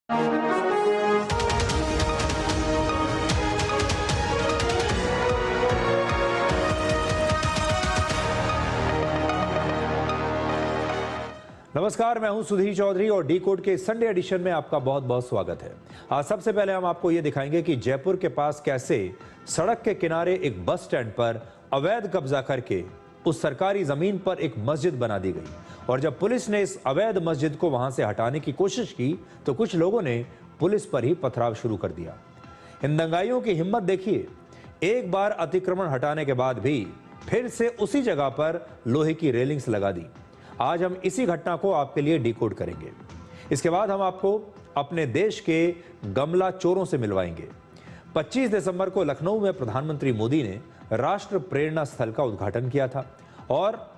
नमस्कार, मैं हूं सुधीर चौधरी और डी कोड के संडे एडिशन में आपका बहुत बहुत स्वागत है। आज सबसे पहले हम आपको यह दिखाएंगे कि जयपुर के पास कैसे सड़क के किनारे एक बस स्टैंड पर अवैध कब्जा करके उस सरकारी जमीन पर एक मस्जिद बना दी गई और जब पुलिस ने इस अवैध मस्जिद को वहां से हटाने की कोशिश की तो कुछ लोगों ने पुलिस पर ही पथराव शुरू कर दिया। इन दंगाइयों की हिम्मत देखिए, एक बार अतिक्रमण हटाने के बाद भी फिर से उसी जगह पर लोहे की रेलिंग्स लगा दी। आज हम इसी घटना को आपके लिए डिकोड करेंगे। इसके बाद हम आपको अपने देश के गमला चोरों से मिलवाएंगे। 25 दिसंबर को लखनऊ में प्रधानमंत्री मोदी ने राष्ट्र प्रेरणा स्थल का उद्घाटन किया था और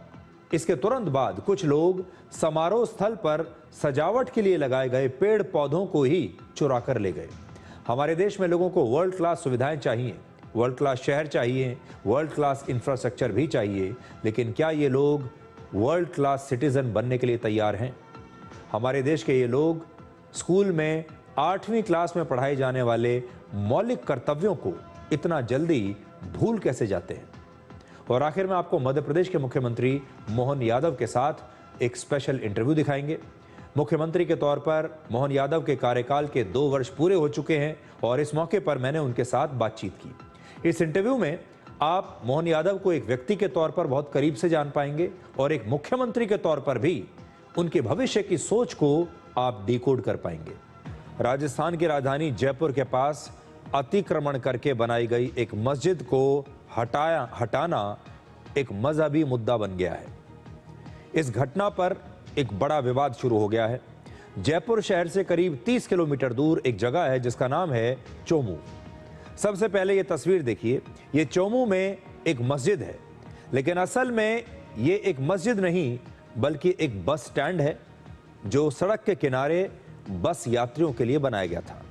इसके तुरंत बाद कुछ लोग समारोह स्थल पर सजावट के लिए लगाए गए पेड़ पौधों को ही चुरा कर ले गए। हमारे देश में लोगों को वर्ल्ड क्लास सुविधाएं चाहिए, वर्ल्ड क्लास शहर चाहिए, वर्ल्ड क्लास इंफ्रास्ट्रक्चर भी चाहिए, लेकिन क्या ये लोग वर्ल्ड क्लास सिटीजन बनने के लिए तैयार हैं? हमारे देश के ये लोग स्कूल में 8वीं क्लास में पढ़ाए जाने वाले मौलिक कर्तव्यों को इतना जल्दी भूल कैसे जाते हैं? और आखिर में आपको मध्य प्रदेश के मुख्यमंत्री मोहन यादव के साथ एक स्पेशल इंटरव्यू दिखाएंगे। मुख्यमंत्री के तौर पर मोहन यादव के कार्यकाल के 2 वर्ष पूरे हो चुके हैं और इस मौके पर मैंने उनके साथ बातचीत की। इस इंटरव्यू में आप मोहन यादव को एक व्यक्ति के तौर पर बहुत करीब से जान पाएंगे और एक मुख्यमंत्री के तौर पर भी उनके भविष्य की सोच को आप डिकोड कर पाएंगे। राजस्थान की राजधानी जयपुर के पास अतिक्रमण करके बनाई गई एक मस्जिद को हटाना एक मजहबी मुद्दा बन गया है। इस घटना पर एक बड़ा विवाद शुरू हो गया है। जयपुर शहर से करीब 30 किलोमीटर दूर एक जगह है जिसका नाम है चोमू। सबसे पहले ये तस्वीर देखिए, ये चोमू में एक मस्जिद है, लेकिन असल में ये एक मस्जिद नहीं बल्कि एक बस स्टैंड है जो सड़क के किनारे बस यात्रियों के लिए बनाया गया था।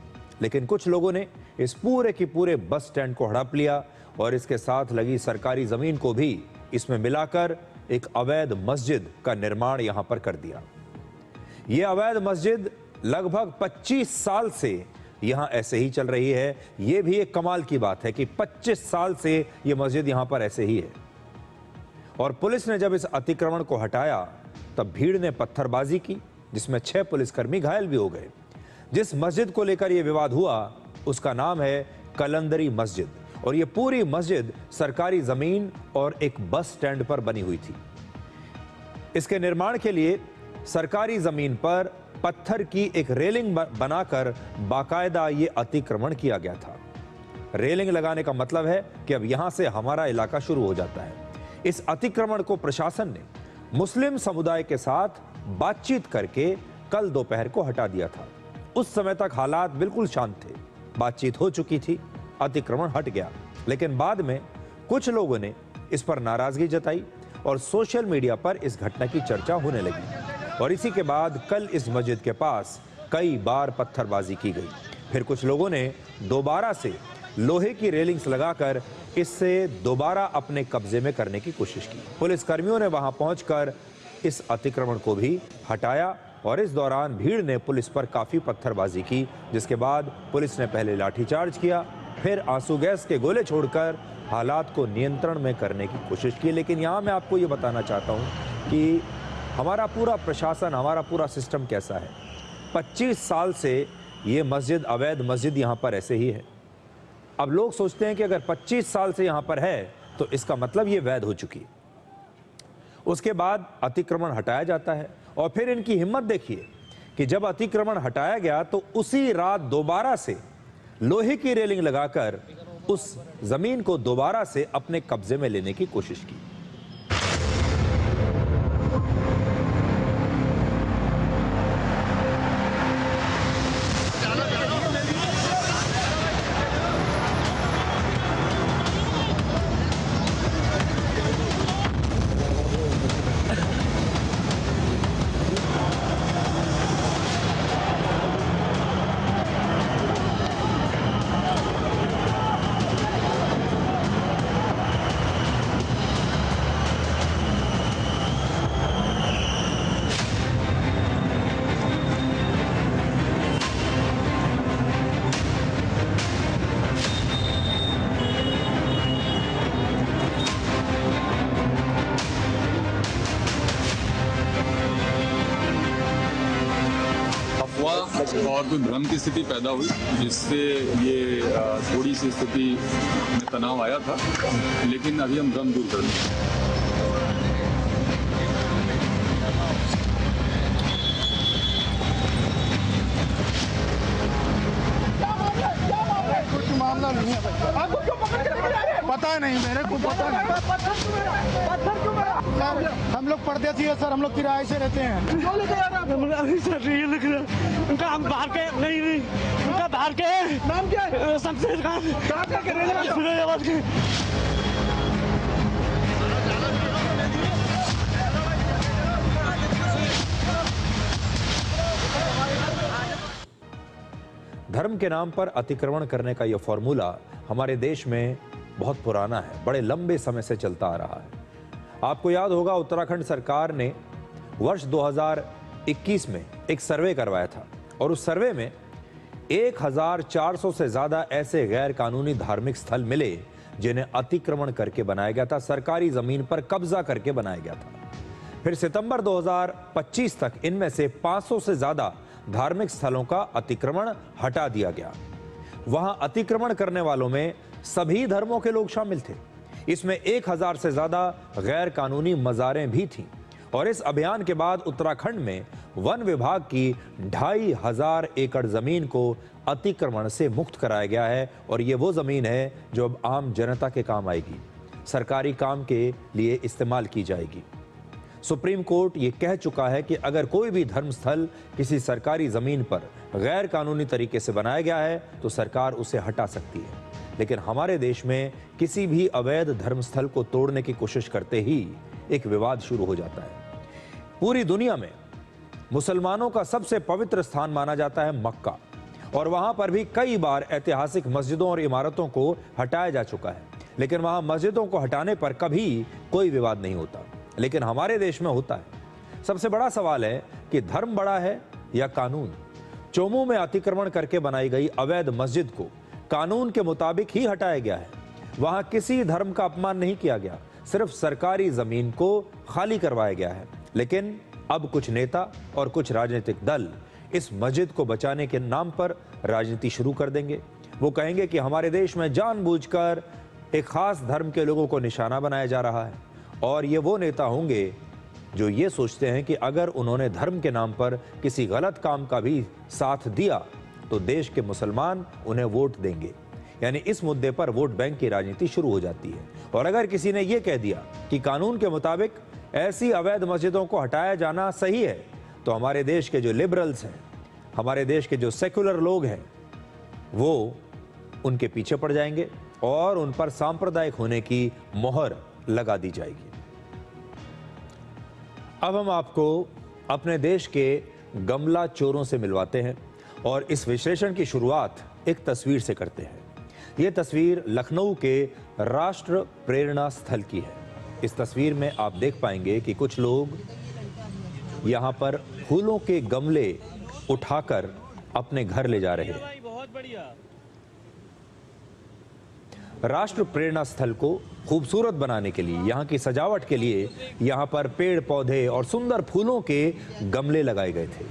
लेकिन कुछ लोगों ने इस पूरे की पूरे बस स्टैंड को हड़प लिया और इसके साथ लगी सरकारी जमीन को भी इसमें मिलाकर एक अवैध मस्जिद का निर्माण यहां पर कर दिया। यह अवैध मस्जिद लगभग 25 साल से यहां ऐसे ही चल रही है। यह भी एक कमाल की बात है कि 25 साल से यह मस्जिद यहां पर ऐसे ही है। और पुलिस ने जब इस अतिक्रमण को हटाया तब भीड़ ने पत्थरबाजी की जिसमें 6 पुलिसकर्मी घायल भी हो गए। जिस मस्जिद को लेकर यह विवाद हुआ उसका नाम है कलंदरी मस्जिद और यह पूरी मस्जिद सरकारी जमीन और एक बस स्टैंड पर बनी हुई थी। इसके निर्माण के लिए सरकारी जमीन पर पत्थर की एक रेलिंग बनाकर बाकायदा ये अतिक्रमण किया गया था। रेलिंग लगाने का मतलब है कि अब यहां से हमारा इलाका शुरू हो जाता है। इस अतिक्रमण को प्रशासन ने मुस्लिम समुदाय के साथ बातचीत करके कल दोपहर को हटा दिया था। उस समय तक हालात बिल्कुल शांत थे, बातचीत हो चुकी थी, अतिक्रमण हट गया। लेकिन बाद में कुछ लोगों ने इस पर नाराजगी जताई और सोशल मीडिया पर इस घटना की चर्चा होने लगी और इसी के बाद कल इस मस्जिद के पास कई बार पत्थरबाजी की गई। फिर कुछ लोगों ने दोबारा से लोहे की रेलिंग्स लगाकर इससे दोबारा अपने कब्जे में करने की कोशिश की। पुलिसकर्मियों ने वहां पहुंचकर इस अतिक्रमण को भी हटाया और इस दौरान भीड़ ने पुलिस पर काफी पत्थरबाजी की, जिसके बाद पुलिस ने पहले लाठीचार्ज किया, फिर आंसू गैस के गोले छोड़कर हालात को नियंत्रण में करने की कोशिश की। लेकिन यहाँ मैं आपको ये बताना चाहता हूँ कि हमारा पूरा प्रशासन, हमारा पूरा सिस्टम कैसा है। 25 साल से ये मस्जिद, अवैध मस्जिद यहाँ पर ऐसे ही है। अब लोग सोचते हैं कि अगर 25 साल से यहाँ पर है तो इसका मतलब ये वैध हो चुकी है। उसके बाद अतिक्रमण हटाया जाता है और फिर इनकी हिम्मत देखिए कि जब अतिक्रमण हटाया गया तो उसी रात दोबारा से लोहे की रेलिंग लगाकर उस जमीन को दोबारा से अपने कब्जे में लेने की कोशिश की। हुआ और कोई भ्रम की स्थिति पैदा हुई, जिससे ये थोड़ी सी स्थिति में तनाव आया था, लेकिन अभी हम भ्रम दूर कर दें। मामला नहीं है भाई। आपको क्यों पकड़ के रखा है? पता नहीं, मेरे को पता नहीं। पत्थर क्यों मारा? हम लोग परदेसी है सर, हम लोग किराए से रहते हैं। क्यों लेके आ रहे हैं? सर ये लिख रहा उनका, हम बाहर के नहीं उनका बाहर के नाम क्या है? शमशेर खान। कहाँ का फिरोजाबाद के। धर्म के नाम पर अतिक्रमण करने का यह फॉर्मूला हमारे देश में बहुत पुराना है, बड़े लंबे समय से चलता आ रहा है। आपको याद होगा, उत्तराखंड सरकार ने वर्ष 2021 में एक सर्वे करवाया था और उस सर्वे में 1400 से ज्यादा ऐसे गैर कानूनी धार्मिक स्थल मिले जिन्हें अतिक्रमण करके बनाया गया था, सरकारी जमीन पर कब्जा करके बनाया गया था। फिर सितंबर 2025 तक इनमें से 500 से ज्यादा धार्मिक स्थलों का अतिक्रमण हटा दिया गया। वहां अतिक्रमण करने वालों में सभी धर्मों के लोग शामिल थे। इसमें 1000 से ज्यादा गैर कानूनी मज़ारें भी थीं और इस अभियान के बाद उत्तराखंड में वन विभाग की 2500 एकड़ जमीन को अतिक्रमण से मुक्त कराया गया है और ये वो जमीन है जो अब आम जनता के काम आएगी, सरकारी काम के लिए इस्तेमाल की जाएगी। सुप्रीम कोर्ट ये कह चुका है कि अगर कोई भी धर्मस्थल किसी सरकारी जमीन पर गैर कानूनी तरीके से बनाया गया है तो सरकार उसे हटा सकती है। लेकिन हमारे देश में किसी भी अवैध धर्मस्थल को तोड़ने की कोशिश करते ही एक विवाद शुरू हो जाता है। पूरी दुनिया में मुसलमानों का सबसे पवित्र स्थान माना जाता है मक्का और वहां पर भी कई बार ऐतिहासिक मस्जिदों और इमारतों को हटाया जा चुका है, लेकिन वहां मस्जिदों को हटाने पर कभी कोई विवाद नहीं होता। लेकिन हमारे देश में होता है। सबसे बड़ा सवाल है कि धर्म बड़ा है या कानून। चोमू में अतिक्रमण करके बनाई गई अवैध मस्जिद को कानून के मुताबिक ही हटाया गया है। वहां किसी धर्म का अपमान नहीं किया गया, सिर्फ सरकारी जमीन को खाली करवाया गया है। लेकिन अब कुछ नेता और कुछ राजनीतिक दल इस मस्जिद को बचाने के नाम पर राजनीति शुरू कर देंगे। वो कहेंगे कि हमारे देश में जानबूझकर एक खास धर्म के लोगों को निशाना बनाया जा रहा है और ये वो नेता होंगे जो ये सोचते हैं कि अगर उन्होंने धर्म के नाम पर किसी गलत काम का भी साथ दिया तो देश के मुसलमान उन्हें वोट देंगे। यानी इस मुद्दे पर वोट बैंक की राजनीति शुरू हो जाती है। और अगर किसी ने यह कह दिया कि कानून के मुताबिक ऐसी अवैध मस्जिदों को हटाया जाना सही है तो हमारे देश के जो लिबरल्स हैं, हमारे देश के जो सेक्युलर लोग हैं, वो उनके पीछे पड़ जाएंगे और उन पर सांप्रदायिक होने की मोहर लगा दी जाएगी। अब हम आपको अपने देश के गमला चोरों से मिलवाते हैं और इस विश्लेषण की शुरुआत एक तस्वीर से करते हैं। यह तस्वीर लखनऊ के राष्ट्र प्रेरणा स्थल की है। इस तस्वीर में आप देख पाएंगे कि कुछ लोग यहां पर फूलों के गमले उठाकर अपने घर ले जा रहे हैं। बहुत बढ़िया। राष्ट्र प्रेरणा स्थल को खूबसूरत बनाने के लिए, यहाँ की सजावट के लिए यहाँ पर पेड़ पौधे और सुंदर फूलों के गमले लगाए गए थे।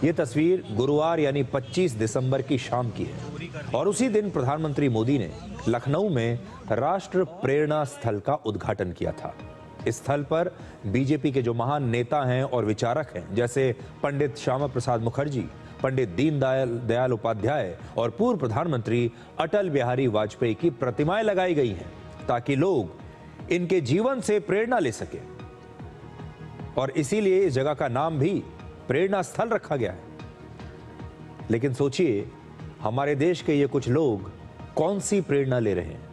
ये तस्वीर गुरुवार यानी 25 दिसंबर की शाम की है और उसी दिन प्रधानमंत्री मोदी ने लखनऊ में राष्ट्र प्रेरणा स्थल का उद्घाटन किया था। इस स्थल पर बीजेपी के जो महान नेता हैं और विचारक हैं, जैसे पंडित श्यामा प्रसाद मुखर्जी, पंडित दीनदयाल उपाध्याय और पूर्व प्रधानमंत्री अटल बिहारी वाजपेयी की प्रतिमाएं लगाई गई हैं ताकि लोग इनके जीवन से प्रेरणा ले सके और इसीलिए इस जगह का नाम भी प्रेरणा स्थल रखा गया है। लेकिन सोचिए, हमारे देश के ये कुछ लोग कौन सी प्रेरणा ले रहे हैं?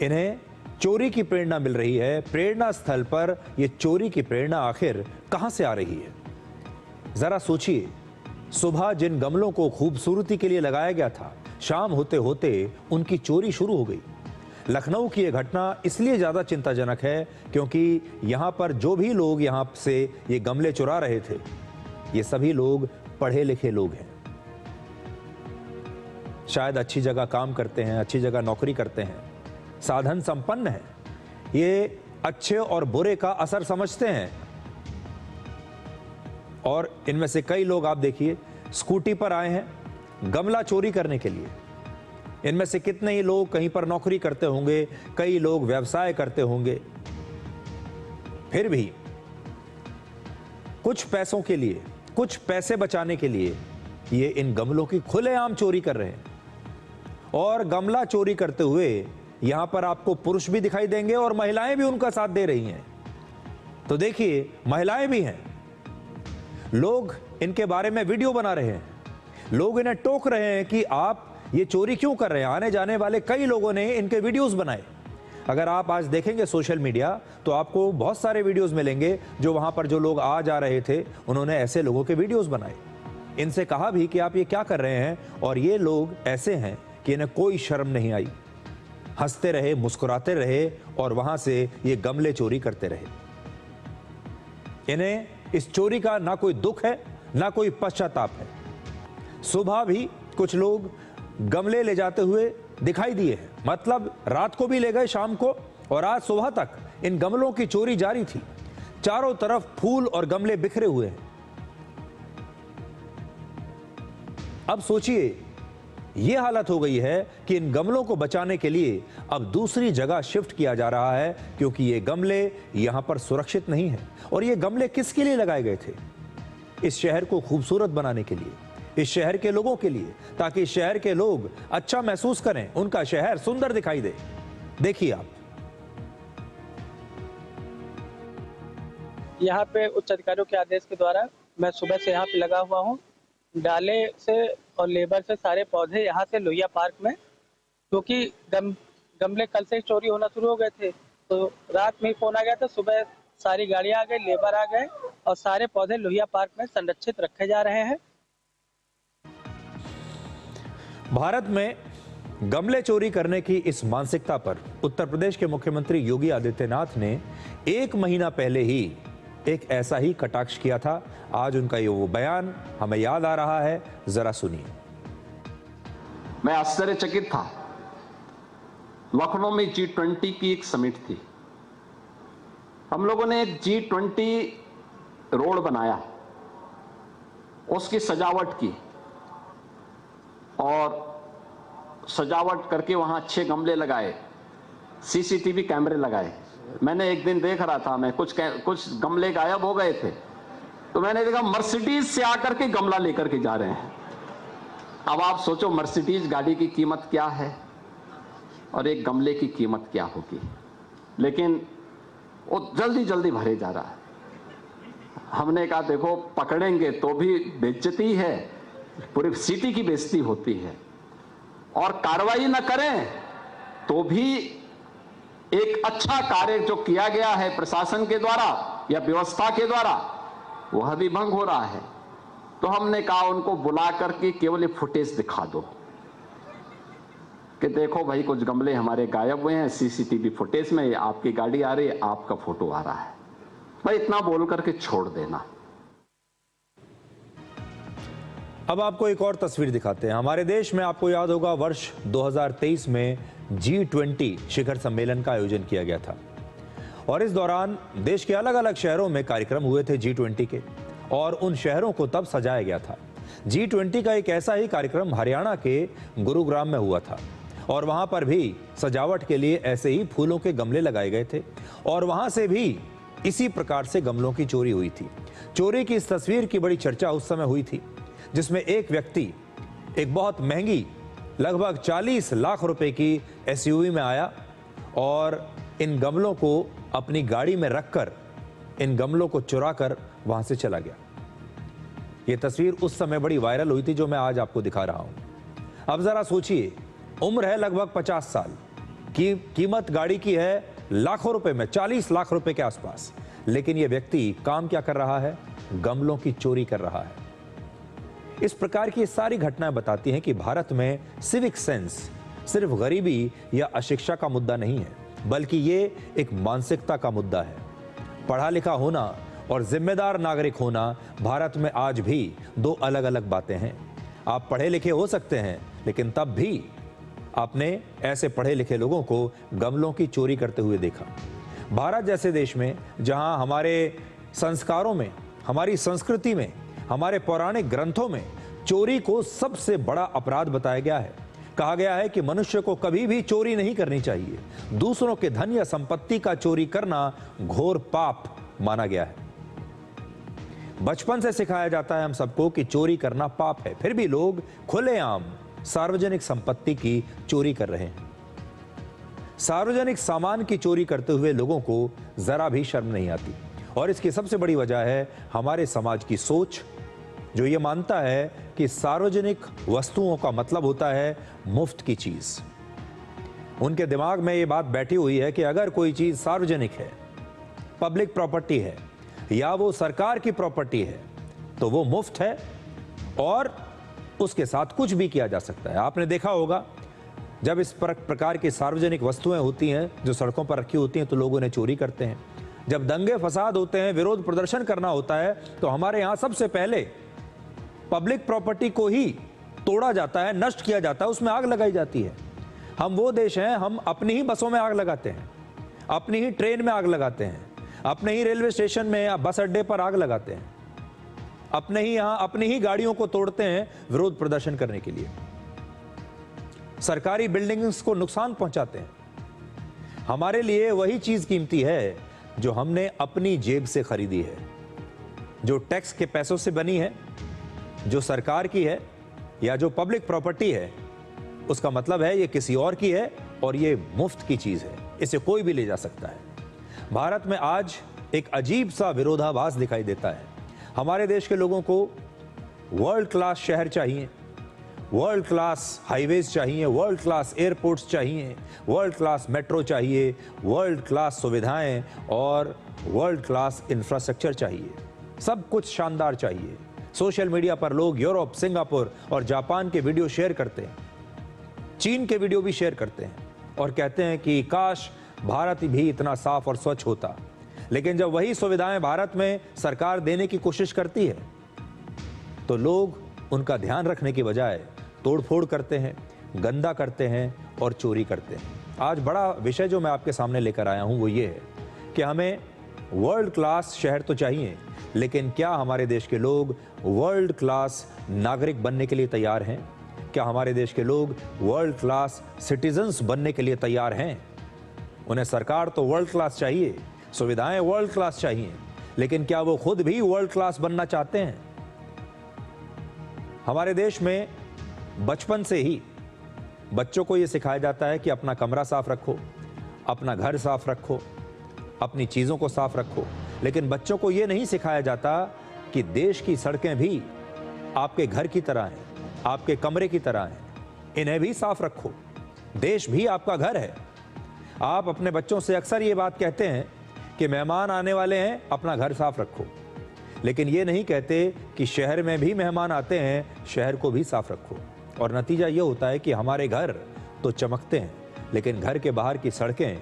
इन्हें चोरी की प्रेरणा मिल रही है। प्रेरणा स्थल पर यह चोरी की प्रेरणा आखिर कहां से आ रही है? जरा सोचिए, सुबह जिन गमलों को खूबसूरती के लिए लगाया गया था, शाम होते होते उनकी चोरी शुरू हो गई। लखनऊ की यह घटना इसलिए ज्यादा चिंताजनक है क्योंकि यहां पर जो भी लोग यहां से ये गमले चुरा रहे थे, ये सभी लोग पढ़े लिखे लोग हैं, शायद अच्छी जगह काम करते हैं, अच्छी जगह नौकरी करते हैं, साधन संपन्न हैं, ये अच्छे और बुरे का असर समझते हैं और इनमें से कई लोग आप देखिए स्कूटी पर आए हैं गमला चोरी करने के लिए। इनमें से कितने ही लोग कहीं पर नौकरी करते होंगे, कई लोग व्यवसाय करते होंगे, फिर भी कुछ पैसों के लिए, कुछ पैसे बचाने के लिए ये इन गमलों की खुलेआम चोरी कर रहे हैं। और गमला चोरी करते हुए यहां पर आपको पुरुष भी दिखाई देंगे और महिलाएं भी उनका साथ दे रही हैं। तो देखिए महिलाएं भी हैं, लोग इनके बारे में वीडियो बना रहे हैं, लोग इन्हें टोक रहे हैं कि आप ये चोरी क्यों कर रहे हैं। आने जाने वाले कई लोगों ने इनके वीडियोस बनाए। अगर आप आज देखेंगे सोशल मीडिया तो आपको बहुत सारे वीडियोस मिलेंगे जो वहां पर जो लोग आ जा रहे थे उन्होंने ऐसे लोगों के वीडियोस बनाए। इनसे कहा भी कि आप ये क्या कर रहे हैं, और ये लोग ऐसे हैं कि इन्हें कोई शर्म नहीं आई, हंसते रहे, मुस्कुराते रहे और वहां से ये गमले चोरी करते रहे। इन्हें इस चोरी का ना कोई दुख है ना कोई पश्चाताप है। सुबह भी कुछ लोग गमले ले जाते हुए दिखाई दिए हैं, मतलब रात को भी ले गए, शाम को, और आज सुबह तक इन गमलों की चोरी जारी थी। चारों तरफ फूल और गमले बिखरे हुए हैं। अब सोचिए यह हालत हो गई है कि इन गमलों को बचाने के लिए अब दूसरी जगह शिफ्ट किया जा रहा है, क्योंकि ये गमले यहां पर सुरक्षित नहीं है। और ये गमले किसके लिए लगाए गए थे? इस शहर को खूबसूरत बनाने के लिए, इस शहर के लोगों के लिए, ताकि इस शहर के लोग अच्छा महसूस करें, उनका शहर सुंदर दिखाई दे। देखिए आप यहाँ पे उच्च अधिकारियों के आदेश के द्वारा मैं सुबह से यहाँ पे लगा हुआ हूँ। डाले से और लेबर से सारे पौधे यहाँ से लोहिया पार्क में, क्योंकि गमले कल से ही चोरी होना शुरू हो गए थे, तो रात में ही फोन आ गया था, सुबह सारी गाड़ियाँ आ गई, लेबर आ गए और सारे पौधे लोहिया पार्क में संरक्षित रखे जा रहे हैं। भारत में गमले चोरी करने की इस मानसिकता पर उत्तर प्रदेश के मुख्यमंत्री योगी आदित्यनाथ ने 1 महीना पहले ही एक ऐसा ही कटाक्ष किया था। आज उनका ये वो बयान हमें याद आ रहा है, जरा सुनिए। मैं आश्चर्यचकित था। लखनऊ में G20 की एक समिट थी। हम लोगों ने एक G20 रोड बनाया, उसकी सजावट की और सजावट करके वहां अच्छे गमले लगाए, सीसीटीवी कैमरे लगाए। मैंने एक दिन देख रहा था, मैं कुछ गमले गायब हो गए थे, तो मैंने देखा मर्सिडीज से आकर के गमला लेकर के जा रहे हैं। अब आप सोचो मर्सिडीज गाड़ी की कीमत क्या है और एक गमले की कीमत क्या होगी, लेकिन वो जल्दी जल्दी भरे जा रहा है। हमने कहा देखो पकड़ेंगे तो भी बेइज्जती है, पूरी सिटी की बेइज्जती होती है, और कार्रवाई न करें तो भी एक अच्छा कार्य जो किया गया है प्रशासन के द्वारा या व्यवस्था के द्वारा वह भी भंग हो रहा है। तो हमने कहा उनको बुला करके केवल ये फुटेज दिखा दो कि देखो भाई कुछ गमले हमारे गायब हुए हैं, सीसीटीवी फुटेज में आपकी गाड़ी आ रही है, आपका फोटो आ रहा है, भाई इतना बोल करके छोड़ देना। अब आपको एक और तस्वीर दिखाते हैं। हमारे देश में आपको याद होगा वर्ष 2023 में G20 शिखर सम्मेलन का आयोजन किया गया था, और इस दौरान देश के अलग अलग शहरों में कार्यक्रम हुए थे G20 के, और उन शहरों को तब सजाया गया था। G20 का एक ऐसा ही कार्यक्रम हरियाणा के गुरुग्राम में हुआ था, और वहां पर भी सजावट के लिए ऐसे ही फूलों के गमले लगाए गए थे, और वहां से भी इसी प्रकार से गमलों की चोरी हुई थी। चोरी की इस तस्वीर की बड़ी चर्चा उस समय हुई थी, जिसमें एक व्यक्ति एक बहुत महंगी लगभग 40 लाख रुपए की SUV में आया और इन गमलों को अपनी गाड़ी में रखकर इन गमलों को चुराकर वहां से चला गया। यह तस्वीर उस समय बड़ी वायरल हुई थी, जो मैं आज आपको दिखा रहा हूं। अब जरा सोचिए, उम्र है लगभग 50 साल की, कीमत गाड़ी की है लाखों रुपए में, 40 लाख रुपए के आसपास, लेकिन यह व्यक्ति काम क्या कर रहा है? गमलों की चोरी कर रहा है। इस प्रकार की सारी घटनाएं बताती हैं कि भारत में सिविक सेंस सिर्फ गरीबी या अशिक्षा का मुद्दा नहीं है, बल्कि ये एक मानसिकता का मुद्दा है। पढ़ा लिखा होना और जिम्मेदार नागरिक होना भारत में आज भी 2 अलग अलग बातें हैं। आप पढ़े लिखे हो सकते हैं, लेकिन तब भी आपने ऐसे पढ़े लिखे लोगों को गमलों की चोरी करते हुए देखा। भारत जैसे देश में जहां हमारे संस्कारों में हमारी संस्कृति में, हमारे पौराणिक ग्रंथों में चोरी को सबसे बड़ा अपराध बताया गया है। कहा गया है कि मनुष्य को कभी भी चोरी नहीं करनी चाहिए। दूसरों के धन या संपत्ति का चोरी करना घोर पाप माना गया है। बचपन से सिखाया जाता है हम सबको कि चोरी करना पाप है, फिर भी लोग खुलेआम सार्वजनिक संपत्ति की चोरी कर रहे हैं। सार्वजनिक सामान की चोरी करते हुए लोगों को जरा भी शर्म नहीं आती, और इसकी सबसे बड़ी वजह है हमारे समाज की सोच, जो ये मानता है कि सार्वजनिक वस्तुओं का मतलब होता है मुफ्त की चीज। उनके दिमाग में ये बात बैठी हुई है कि अगर कोई चीज सार्वजनिक है, पब्लिक प्रॉपर्टी है, या वो सरकार की प्रॉपर्टी है, तो वो मुफ्त है और उसके साथ कुछ भी किया जा सकता है। आपने देखा होगा जब इस प्रकार की सार्वजनिक वस्तुएं होती हैं जो सड़कों पर रखी होती हैं तो लोग उन्हें चोरी करते हैं। जब दंगे फसाद होते हैं, विरोध प्रदर्शन करना होता है, तो हमारे यहां सबसे पहले पब्लिक प्रॉपर्टी को ही तोड़ा जाता है, नष्ट किया जाता है, उसमें आग लगाई जाती है। हम वो देश हैं, हम अपनी ही बसों में आग लगाते हैं, अपनी ही ट्रेन में आग लगाते हैं, अपने ही रेलवे स्टेशन में या बस अड्डे पर आग लगाते हैं, अपने ही यहां अपनी ही गाड़ियों को तोड़ते हैं विरोध प्रदर्शन करने के लिए, सरकारी बिल्डिंग्स को नुकसान पहुंचाते हैं। हमारे लिए वही चीज कीमती है जो हमने अपनी जेब से खरीदी है, जो टैक्स के पैसों से बनी है, जो सरकार की है या जो पब्लिक प्रॉपर्टी है। उसका मतलब है ये किसी और की है और ये मुफ्त की चीज है, इसे कोई भी ले जा सकता है। भारत में आज एक अजीब सा विरोधाभास दिखाई देता है। हमारे देश के लोगों को वर्ल्ड क्लास शहर चाहिए, वर्ल्ड क्लास हाईवेज चाहिए, वर्ल्ड क्लास एयरपोर्ट्स चाहिए, वर्ल्ड क्लास मेट्रो चाहिए, वर्ल्ड क्लास सुविधाएं और वर्ल्ड क्लास इंफ्रास्ट्रक्चर चाहिए। सब कुछ शानदार चाहिए। सोशल मीडिया पर लोग यूरोप, सिंगापुर और जापान के वीडियो शेयर करते हैं, चीन के वीडियो भी शेयर करते हैं और कहते हैं कि काश भारत भी इतना साफ और स्वच्छ होता। लेकिन जब वही सुविधाएं भारत में सरकार देने की कोशिश करती है तो लोग उनका ध्यान रखने की बजाय तोड़फोड़ करते हैं, गंदा करते हैं और चोरी करते हैं। आज बड़ा विषय जो मैं आपके सामने लेकर आया हूं वो ये है कि हमें वर्ल्ड क्लास शहर तो चाहिए, लेकिन क्या हमारे देश के लोग वर्ल्ड क्लास नागरिक बनने के लिए तैयार हैं? क्या हमारे देश के लोग वर्ल्ड क्लास सिटीजन्स बनने के लिए तैयार हैं? उन्हें सरकार तो वर्ल्ड क्लास चाहिए, सुविधाएं वर्ल्ड क्लास चाहिए, लेकिन क्या वो खुद भी वर्ल्ड क्लास बनना चाहते हैं? हमारे देश में बचपन से ही बच्चों को यह सिखाया जाता है कि अपना कमरा साफ रखो, अपना घर साफ रखो, अपनी चीजों को साफ रखो, लेकिन बच्चों को यह नहीं सिखाया जाता कि देश की सड़कें भी आपके घर की तरह हैं, आपके कमरे की तरह हैं, इन्हें भी साफ रखो। देश भी आपका घर है। आप अपने बच्चों से अक्सर ये बात कहते हैं कि मेहमान आने वाले हैं, अपना घर साफ रखो, लेकिन ये नहीं कहते कि शहर में भी मेहमान आते हैं, शहर को भी साफ रखो। और नतीजा ये होता है कि हमारे घर तो चमकते हैं, लेकिन घर के बाहर की सड़कें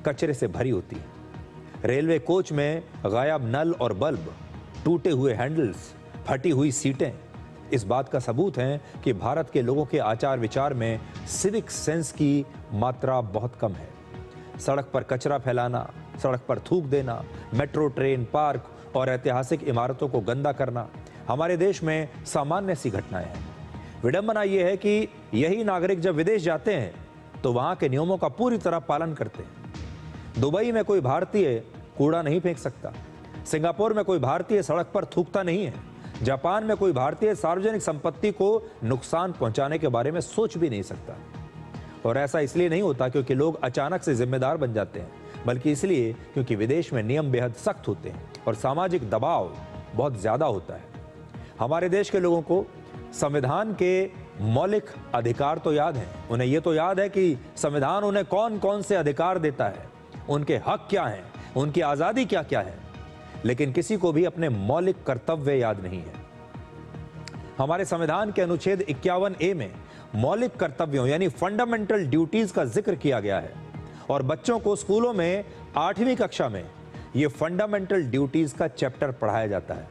कचरे से भरी होती हैं। रेलवे कोच में गायब नल और बल्ब, टूटे हुए हैंडल्स, फटी हुई सीटें इस बात का सबूत हैं कि भारत के लोगों के आचार विचार में सिविक सेंस की मात्रा बहुत कम है। सड़क पर कचरा फैलाना, सड़क पर थूक देना, मेट्रो, ट्रेन, पार्क और ऐतिहासिक इमारतों को गंदा करना हमारे देश में सामान्य सी घटनाएं हैं। विडंबना यह है कि यही नागरिक जब विदेश जाते हैं तो वहां के नियमों का पूरी तरह पालन करते हैं। दुबई में कोई भारतीय कूड़ा नहीं फेंक सकता, सिंगापुर में कोई भारतीय सड़क पर थूकता नहीं है, जापान में कोई भारतीय सार्वजनिक संपत्ति को नुकसान पहुंचाने के बारे में सोच भी नहीं सकता। और ऐसा इसलिए नहीं होता क्योंकि लोग अचानक से जिम्मेदार बन जाते हैं, बल्कि इसलिए क्योंकि विदेश में नियम बेहद सख्त होते हैं और सामाजिक दबाव बहुत ज्यादा होता है। हमारे देश के लोगों को संविधान के मौलिक अधिकार तो याद हैं, उन्हें यह तो याद है कि संविधान उन्हें कौन कौन से अधिकार देता है, उनके हक क्या हैं, उनकी आजादी क्या क्या है, लेकिन किसी को भी अपने मौलिक कर्तव्य याद नहीं है। हमारे संविधान के अनुच्छेद 51A में मौलिक कर्तव्यों यानी फंडामेंटल ड्यूटीज का जिक्र किया गया है और बच्चों को स्कूलों में 8वीं कक्षा में यह फंडामेंटल ड्यूटीज का चैप्टर पढ़ाया जाता है।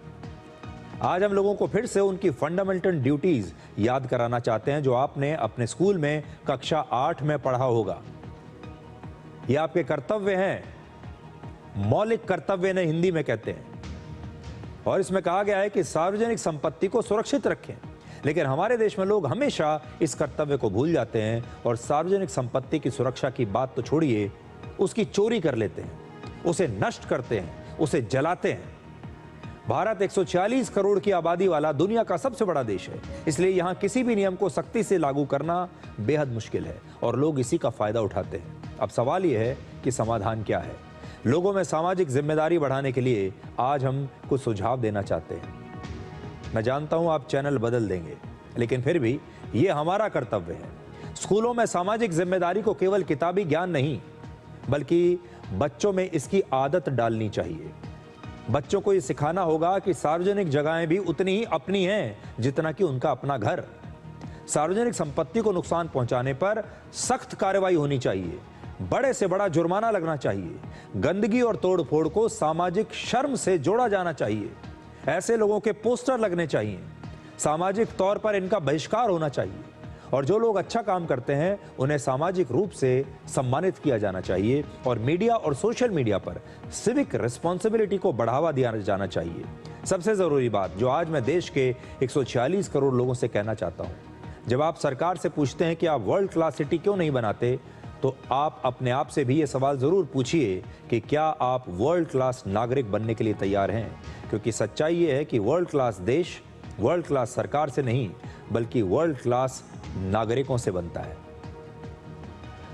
आज हम लोगों को फिर से उनकी फंडामेंटल ड्यूटीज याद कराना चाहते हैं जो आपने अपने स्कूल में कक्षा 8 में पढ़ा होगा। ये आपके कर्तव्य हैं, मौलिक कर्तव्य ने हिंदी में कहते हैं। और इसमें कहा गया है कि सार्वजनिक संपत्ति को सुरक्षित रखें। लेकिन हमारे देश में लोग हमेशा इस कर्तव्य को भूल जाते हैं और सार्वजनिक संपत्ति की सुरक्षा की बात तो छोड़िए, उसकी चोरी कर लेते हैं, उसे नष्ट करते हैं, उसे जलाते हैं। भारत 140 करोड़ की आबादी वाला दुनिया का सबसे बड़ा देश है, इसलिए यहाँ किसी भी नियम को सख्ती से लागू करना बेहद मुश्किल है और लोग इसी का फायदा उठाते हैं। अब सवाल यह है कि समाधान क्या है। लोगों में सामाजिक जिम्मेदारी बढ़ाने के लिए आज हम कुछ सुझाव देना चाहते हैं। मैं जानता हूं आप चैनल बदल देंगे, लेकिन फिर भी ये हमारा कर्तव्य है। स्कूलों में सामाजिक जिम्मेदारी को केवल किताबी ज्ञान नहीं, बल्कि बच्चों में इसकी आदत डालनी चाहिए। बच्चों को ये सिखाना होगा कि सार्वजनिक जगहें भी उतनी ही अपनी हैं जितना कि उनका अपना घर। सार्वजनिक संपत्ति को नुकसान पहुंचाने पर सख्त कार्रवाई होनी चाहिए, बड़े से बड़ा जुर्माना लगना चाहिए। गंदगी और तोड़फोड़ को सामाजिक शर्म से जोड़ा जाना चाहिए। ऐसे लोगों के पोस्टर लगने चाहिए, सामाजिक तौर पर इनका बहिष्कार होना चाहिए और जो लोग अच्छा काम करते हैं उन्हें सामाजिक रूप से सम्मानित किया जाना चाहिए और मीडिया और सोशल मीडिया पर सिविक रिस्पॉन्सिबिलिटी को बढ़ावा दिया जाना चाहिए। सबसे जरूरी बात जो आज मैं देश के 146 करोड़ लोगों से कहना चाहता हूं, जब आप सरकार से पूछते हैं कि आप वर्ल्ड क्लास सिटी क्यों नहीं बनाते, तो आप अपने आप से भी ये सवाल जरूर पूछिए कि क्या आप वर्ल्ड क्लास नागरिक बनने के लिए तैयार हैं, क्योंकि सच्चाई ये है कि वर्ल्ड क्लास देश वर्ल्ड क्लास सरकार से नहीं बल्कि वर्ल्ड क्लास नागरिकों से बनता है।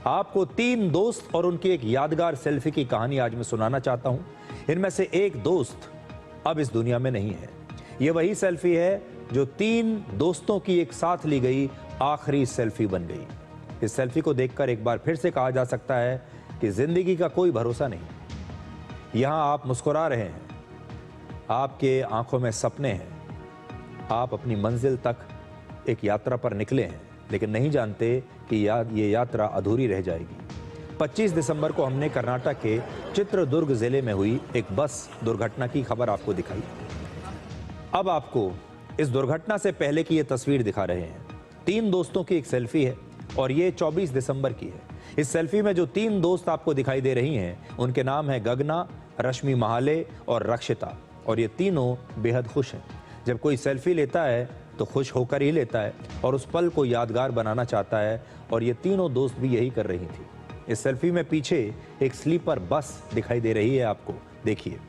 आपको 3 दोस्त और उनकी एक यादगार सेल्फी की कहानी आज मैं सुनाना चाहता हूं। इनमें से एक दोस्त अब इस दुनिया में नहीं है। यह वही सेल्फी है जो 3 दोस्तों की एक साथ ली गई आखिरी सेल्फी बन गई। इस सेल्फी को देखकर एक बार फिर से कहा जा सकता है कि जिंदगी का कोई भरोसा नहीं। यहां आप मुस्कुरा रहे हैं, आपके आंखों में सपने हैं, आप अपनी मंजिल तक एक यात्रा पर निकले हैं, लेकिन नहीं जानते कि ये यात्रा अधूरी रह जाएगी। 25 दिसंबर को हमने कर्नाटक के चित्रदुर्ग जिले में हुई एक बस दुर्घटना की खबर आपको दिखाई। अब आपको इस दुर्घटना से पहले की ये तस्वीर दिखा रहे हैं। 3 दोस्तों की एक सेल्फी है और ये 24 दिसंबर की है। इस सेल्फी में जो 3 दोस्त आपको दिखाई दे रही हैं, उनके नाम है गगना, रश्मि महाले और रक्षिता, और ये तीनों बेहद खुश हैं। जब कोई सेल्फी लेता है तो खुश होकर ही लेता है और उस पल को यादगार बनाना चाहता है, और ये तीनों दोस्त भी यही कर रही थी। इस सेल्फी में पीछे एक स्लीपर बस दिखाई दे रही है आपको, देखिए।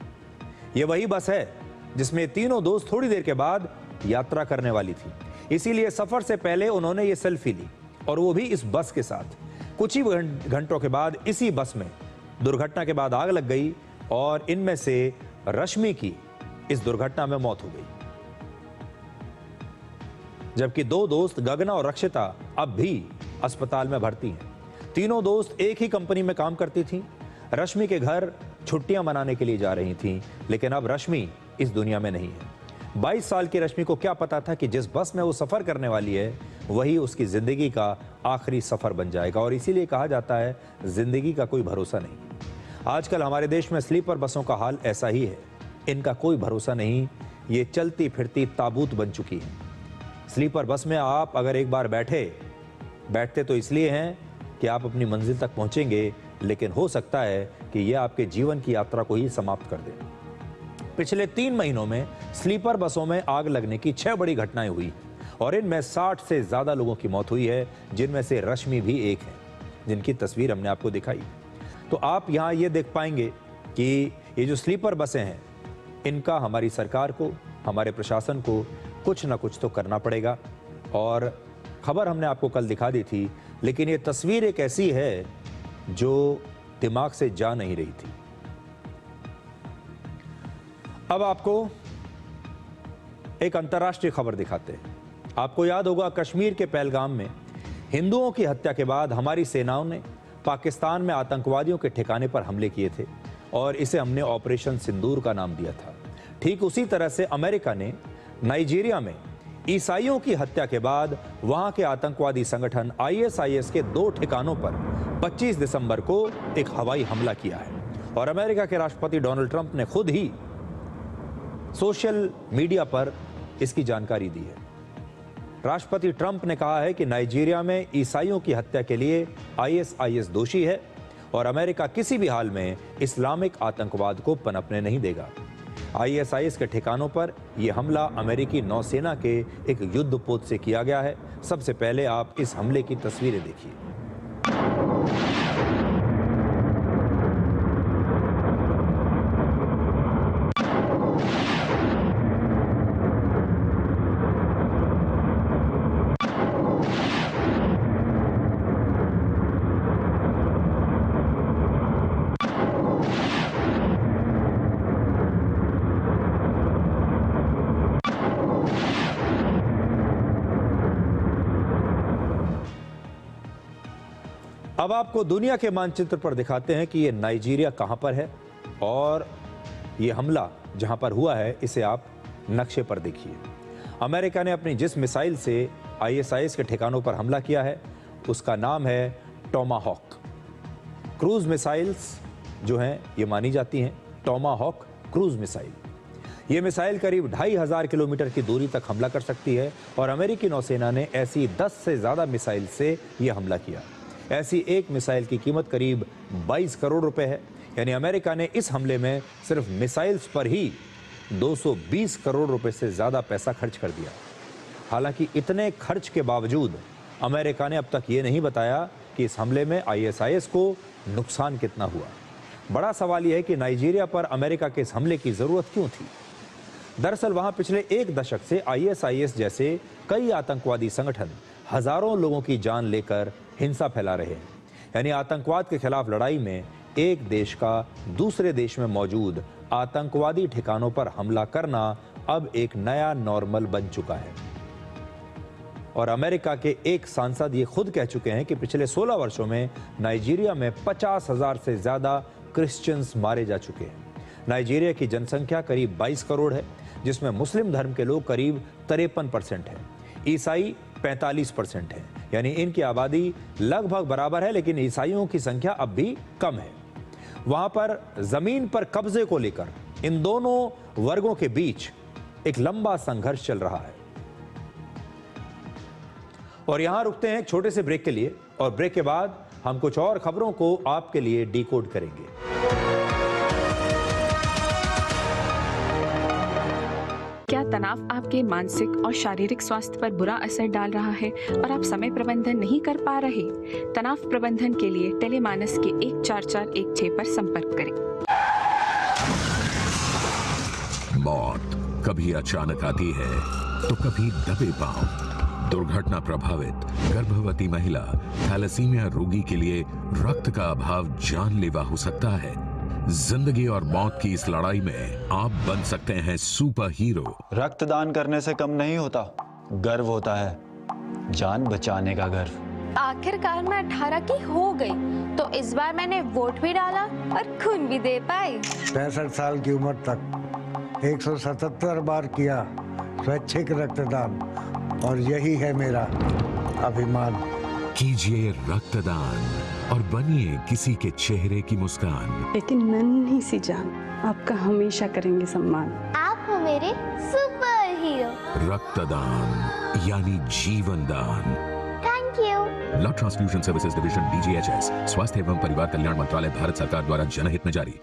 ये वही बस है जिसमें तीनों दोस्त थोड़ी देर के बाद यात्रा करने वाली थी, इसीलिए सफर से पहले उन्होंने ये सेल्फी ली, और वो भी इस बस के साथ। कुछ ही घंटों के बाद इसी बस में दुर्घटना के बाद आग लग गई और इनमें से रश्मि की इस दुर्घटना में मौत हो गई, जबकि 2 दोस्त गगना और रक्षिता अब भी अस्पताल में भर्ती हैं। तीनों दोस्त एक ही कंपनी में काम करती थीं। रश्मि के घर छुट्टियां मनाने के लिए जा रही थीं, लेकिन अब रश्मि इस दुनिया में नहीं है। 22 साल की रश्मि को क्या पता था कि जिस बस में वो सफर करने वाली है वही उसकी जिंदगी का आखिरी सफर बन जाएगा, और इसीलिए कहा जाता है जिंदगी का कोई भरोसा नहीं। आजकल हमारे देश में स्लीपर बसों का हाल ऐसा ही है, इनका कोई भरोसा नहीं। ये चलती फिरती ताबूत बन चुकी है। स्लीपर बस में आप अगर एक बार बैठते तो इसलिए हैं कि आप अपनी मंजिल तक पहुंचेंगे, लेकिन हो सकता है कि यह आपके जीवन की यात्रा को ही समाप्त कर दे। पिछले 3 महीनों में स्लीपर बसों में आग लगने की 6 बड़ी घटनाएं हुई और इनमें 60 से ज्यादा लोगों की मौत हुई है, जिनमें से रश्मि भी एक है, जिनकी तस्वीर हमने आपको दिखाई। तो आप यहाँ ये देख पाएंगे कि ये जो स्लीपर बसें हैं, इनका हमारी सरकार को, हमारे प्रशासन को कुछ ना कुछ तो करना पड़ेगा। और खबर हमने आपको कल दिखा दी थी, लेकिन ये तस्वीर एक ऐसी है जो दिमाग से जा नहीं रही थी। अब आपको एक अंतर्राष्ट्रीय खबर दिखाते हैं। आपको याद होगा कश्मीर के पहलगाम में हिंदुओं की हत्या के बाद हमारी सेनाओं ने पाकिस्तान में आतंकवादियों के ठिकाने पर हमले किए थे और इसे हमने ऑपरेशन सिंदूर का नाम दिया था। ठीक उसी तरह से अमेरिका ने नाइजीरिया में ईसाइयों की हत्या के बाद वहां के आतंकवादी संगठन ISIS के 2 ठिकानों पर 25 दिसंबर को एक हवाई हमला किया है और अमेरिका के राष्ट्रपति डोनाल्ड ट्रंप ने खुद ही सोशल मीडिया पर इसकी जानकारी दी है। राष्ट्रपति ट्रंप ने कहा है कि नाइजीरिया में ईसाइयों की हत्या के लिए ISIS दोषी है और अमेरिका किसी भी हाल में इस्लामिक आतंकवाद को पनपने नहीं देगा। आईएसआईएस के ठिकानों पर यह हमला अमेरिकी नौसेना के एक युद्धपोत से किया गया है। सबसे पहले आप इस हमले की तस्वीरें देखिए। अब आपको दुनिया के मानचित्र पर दिखाते हैं कि ये नाइजीरिया कहां पर है और ये हमला जहां पर हुआ है इसे आप नक्शे पर देखिए। अमेरिका ने अपनी जिस मिसाइल से आईएसआईएस के ठिकानों पर हमला किया है उसका नाम है टोमाहॉक। क्रूज मिसाइल्स जो हैं ये मानी जाती हैं टोमाहॉक क्रूज मिसाइल। ये मिसाइल करीब 2500 किलोमीटर की दूरी तक हमला कर सकती है और अमेरिकी नौसेना ने ऐसी 10 से ज्यादा मिसाइल से यह हमला किया। ऐसी एक मिसाइल की कीमत करीब 22 करोड़ रुपए है। यानी अमेरिका ने इस हमले में सिर्फ मिसाइल्स पर ही 220 करोड़ रुपए से ज्यादा पैसा खर्च कर दिया। हालांकि इतने खर्च के बावजूद अमेरिका ने अब तक ये नहीं बताया कि इस हमले में आईएसआईएस को नुकसान कितना हुआ। बड़ा सवाल यह है कि नाइजीरिया पर अमेरिका के इस हमले की जरूरत क्यों थी। दरअसल वहां पिछले एक दशक से आईएसआईएस जैसे कई आतंकवादी संगठन हजारों लोगों की जान लेकर हिंसा फैला रहे हैं। यानी आतंकवाद के खिलाफ लड़ाई में एक देश का दूसरे देश में मौजूद आतंकवादी ठिकानों पर हमला करना अब एक नया नॉर्मल बन चुका है। और अमेरिका के एक सांसद ये खुद कह चुके हैं कि पिछले 16 वर्षों में नाइजीरिया में 50,000 से ज्यादा क्रिश्चियंस मारे जा चुके हैं। नाइजीरिया की जनसंख्या करीब 22 करोड़ है, जिसमें मुस्लिम धर्म के लोग करीब 53% हैं, ईसाई 45% है। यानी इनकी आबादी लगभग बराबर है, लेकिन ईसाइयों की संख्या अब भी कम है। वहां पर जमीन पर कब्जे को लेकर इन दोनों वर्गों के बीच एक लंबा संघर्ष चल रहा है। और यहां रुकते हैं एक छोटे से ब्रेक के लिए और ब्रेक के बाद हम कुछ और खबरों को आपके लिए डिकोड करेंगे। क्या तनाव आपके मानसिक और शारीरिक स्वास्थ्य पर बुरा असर डाल रहा है और आप समय प्रबंधन नहीं कर पा रहे? तनाव प्रबंधन के लिए टेलीमानस के 14416 पर संपर्क करें। मौत कभी अचानक आती है तो कभी दबे पांव। दुर्घटना प्रभावित गर्भवती महिला, थैलेसीमिया रोगी के लिए रक्त का अभाव जानलेवा हो सकता है। जिंदगी और मौत की इस लड़ाई में आप बन सकते हैं सुपर हीरो। रक्तदान करने से कम नहीं होता, गर्व होता है, जान बचाने का गर्व। आखिरकार मैं 18 की हो गई तो इस बार मैंने वोट भी डाला और खून भी दे पाई। 65 साल की उम्र तक 177 बार किया स्वैच्छिक रक्तदान और यही है मेरा अभिमान। कीजिए रक्तदान और बनिए किसी के चेहरे की मुस्कान। लेकिन नन्ही सी जान आपका हमेशा करेंगे सम्मान। आप हो मेरे सुपर हीरो। रक्तदान यानी जीवन दान। Thank you. Blood transfusion services division DGHS, स्वास्थ्य एवं परिवार कल्याण मंत्रालय, भारत सरकार द्वारा जनहित में जारी।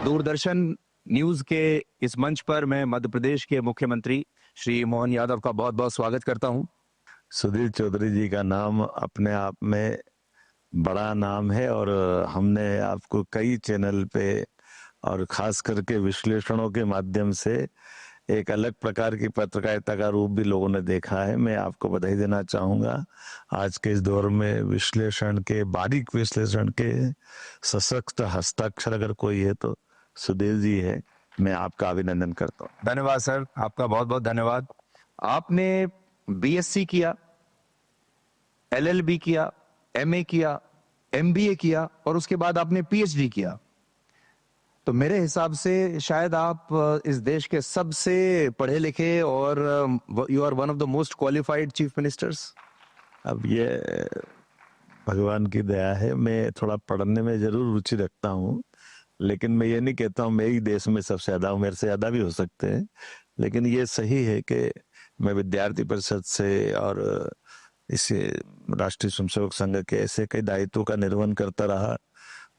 दूरदर्शन न्यूज के इस मंच पर मैं मध्य प्रदेश के मुख्यमंत्री श्री मोहन यादव का बहुत बहुत स्वागत करता हूं। सुधीर चौधरी जी का नाम अपने आप में बड़ा नाम है और हमने आपको कई चैनल पे और खास करके विश्लेषणों के माध्यम से एक अलग प्रकार की पत्रकारिता का रूप भी लोगों ने देखा है। मैं आपको बधाई देना चाहूंगा। आज के इस दौर में विश्लेषण के, बारीक विश्लेषण के सशक्त हस्ताक्षर अगर कोई है तो सुधीर जी है। मैं आपका अभिनंदन करता हूँ। धन्यवाद सर, आपका बहुत बहुत धन्यवाद। आपने BSc किया, LLB किया, MA किया, MBA किया और उसके बाद आपने PhD किया। तो मेरे हिसाब से शायद आप इस देश के सबसे पढ़े लिखे और you are one of the most qualified chief ministers. अब ये भगवान की दया है। मैं थोड़ा पढ़ने में जरूर रुचि रखता हूँ, लेकिन मैं ये नहीं कहता हूँ मैं ही देश में सबसे ज्यादा हूँ, मेरे से ज्यादा भी हो सकते हैं। लेकिन ये सही है कि मैं विद्यार्थी परिषद से और इसे राष्ट्रीय स्वयंसेवक संघ के ऐसे कई दायित्वों का निर्वहन करता रहा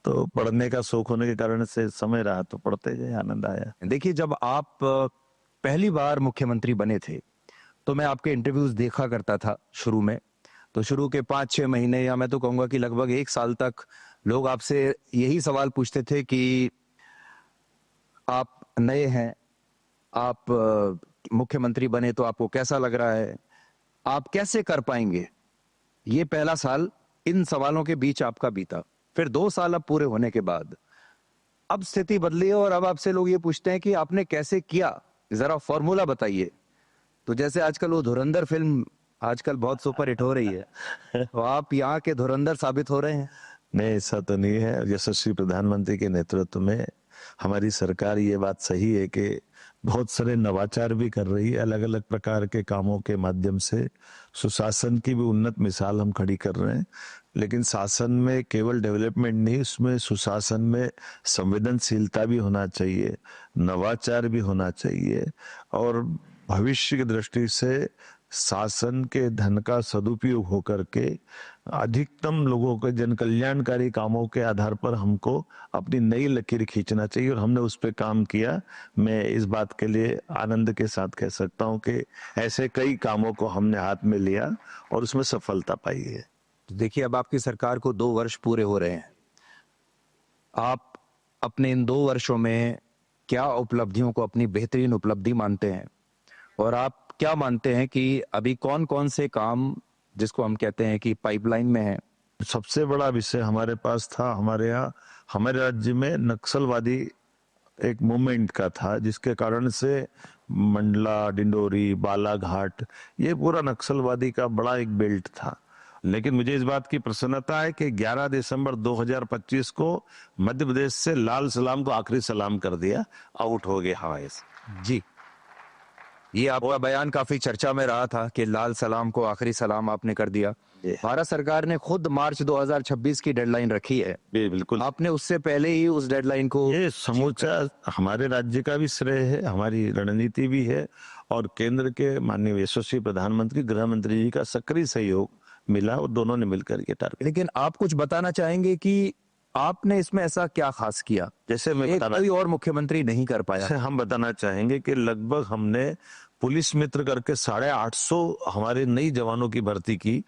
तो पढ़ने का शौक होने के कारण से समय रहा तो पढ़ते गए, आनंद आया। देखिए, जब आप पहली बार मुख्यमंत्री बने थे तो मैं आपके इंटरव्यूज देखा करता था शुरू में। तो शुरू के 5-6 महीने या मैं तो कहूंगा कि लगभग 1 साल तक लोग आपसे यही सवाल पूछते थे कि आप नए हैं, आप मुख्यमंत्री बने तो आपको कैसा लग रहा है, आप कैसे कर पाएंगे। ये पहला साल इन सवालों के बीच आपका बीता। फिर 2 साल अब पूरे होने के बाद अब स्थिति बदली है और अब आपसे लोग ये पूछते हैं कि आपने कैसे किया, जरा फॉर्मूला बताइए। तो जैसे आजकल वो धुरंधर फिल्म आजकल बहुत सुपर हिट हो रही है, तो आप यहाँ के धुरंधर साबित हो रहे हैं। नहीं, ऐसा तो नहीं है। यशस्वी प्रधानमंत्री के नेतृत्व में हमारी सरकार, ये बात सही है कि बहुत सारे नवाचार भी कर रही है। अलग अलग प्रकार के कामों के माध्यम से सुशासन की भी उन्नत मिसाल हम खड़ी कर रहे हैं। लेकिन शासन में केवल डेवलपमेंट नहीं, उसमें सुशासन में संवेदनशीलता भी होना चाहिए, नवाचार भी होना चाहिए और भविष्य की दृष्टि से शासन के धन का सदुपयोग होकर के अधिकतम लोगों के जन कल्याणकारी कामों के आधार पर हमको अपनी नई लकीर खींचना चाहिए और हमने उस पर काम किया। मैं इस बात के लिए आनंद के साथ कह सकता हूं कि ऐसे कई कामों को हमने हाथ में लिया और उसमें सफलता पाई है। देखिए, अब आपकी सरकार को 2 वर्ष पूरे हो रहे हैं। आप अपने इन 2 वर्षों में क्या उपलब्धियों को अपनी बेहतरीन उपलब्धि मानते हैं और आप क्या मानते हैं कि अभी कौन कौन से काम जिसको हम कहते हैं कि पाइपलाइन में है? सबसे बड़ा विषय हमारे पास था, हमारे यहाँ हमारे राज्य में नक्सलवादी एक मूवमेंट का था, जिसके कारण से मंडला, डिंडोरी, बालाघाट, ये पूरा नक्सलवादी का बड़ा एक बेल्ट था। लेकिन मुझे इस बात की प्रसन्नता है कि 11 दिसंबर 2025 को मध्य प्रदेश से लाल सलाम को आखिरी सलाम कर दिया, आउट हो गए हवाई से। जी, ये आपका बयान काफी चर्चा में रहा था कि लाल सलाम को आखिरी सलाम आपने कर दिया। भारत सरकार ने खुद मार्च 2026 की डेडलाइन रखी है। बिल्कुल, आपने उससे पहले ही उस डेडलाइन को, ये समूचा हमारे राज्य का भी श्रेय है, हमारी रणनीति भी है और केंद्र के माननीय यशस्वी प्रधानमंत्री गृह मंत्री जी का सक्रिय सहयोग मिला और दोनों ने मिलकर के टारगेट। लेकिन आप कुछ बताना चाहेंगे कि आपने इसमें ऐसा क्या खास किया जैसे मैं कोई और मुख्यमंत्री नहीं कर पाया? हम बताना चाहेंगे कि लगभग हमने पुलिस मित्र करके 850 हमारे नई जवानों की भर्ती की।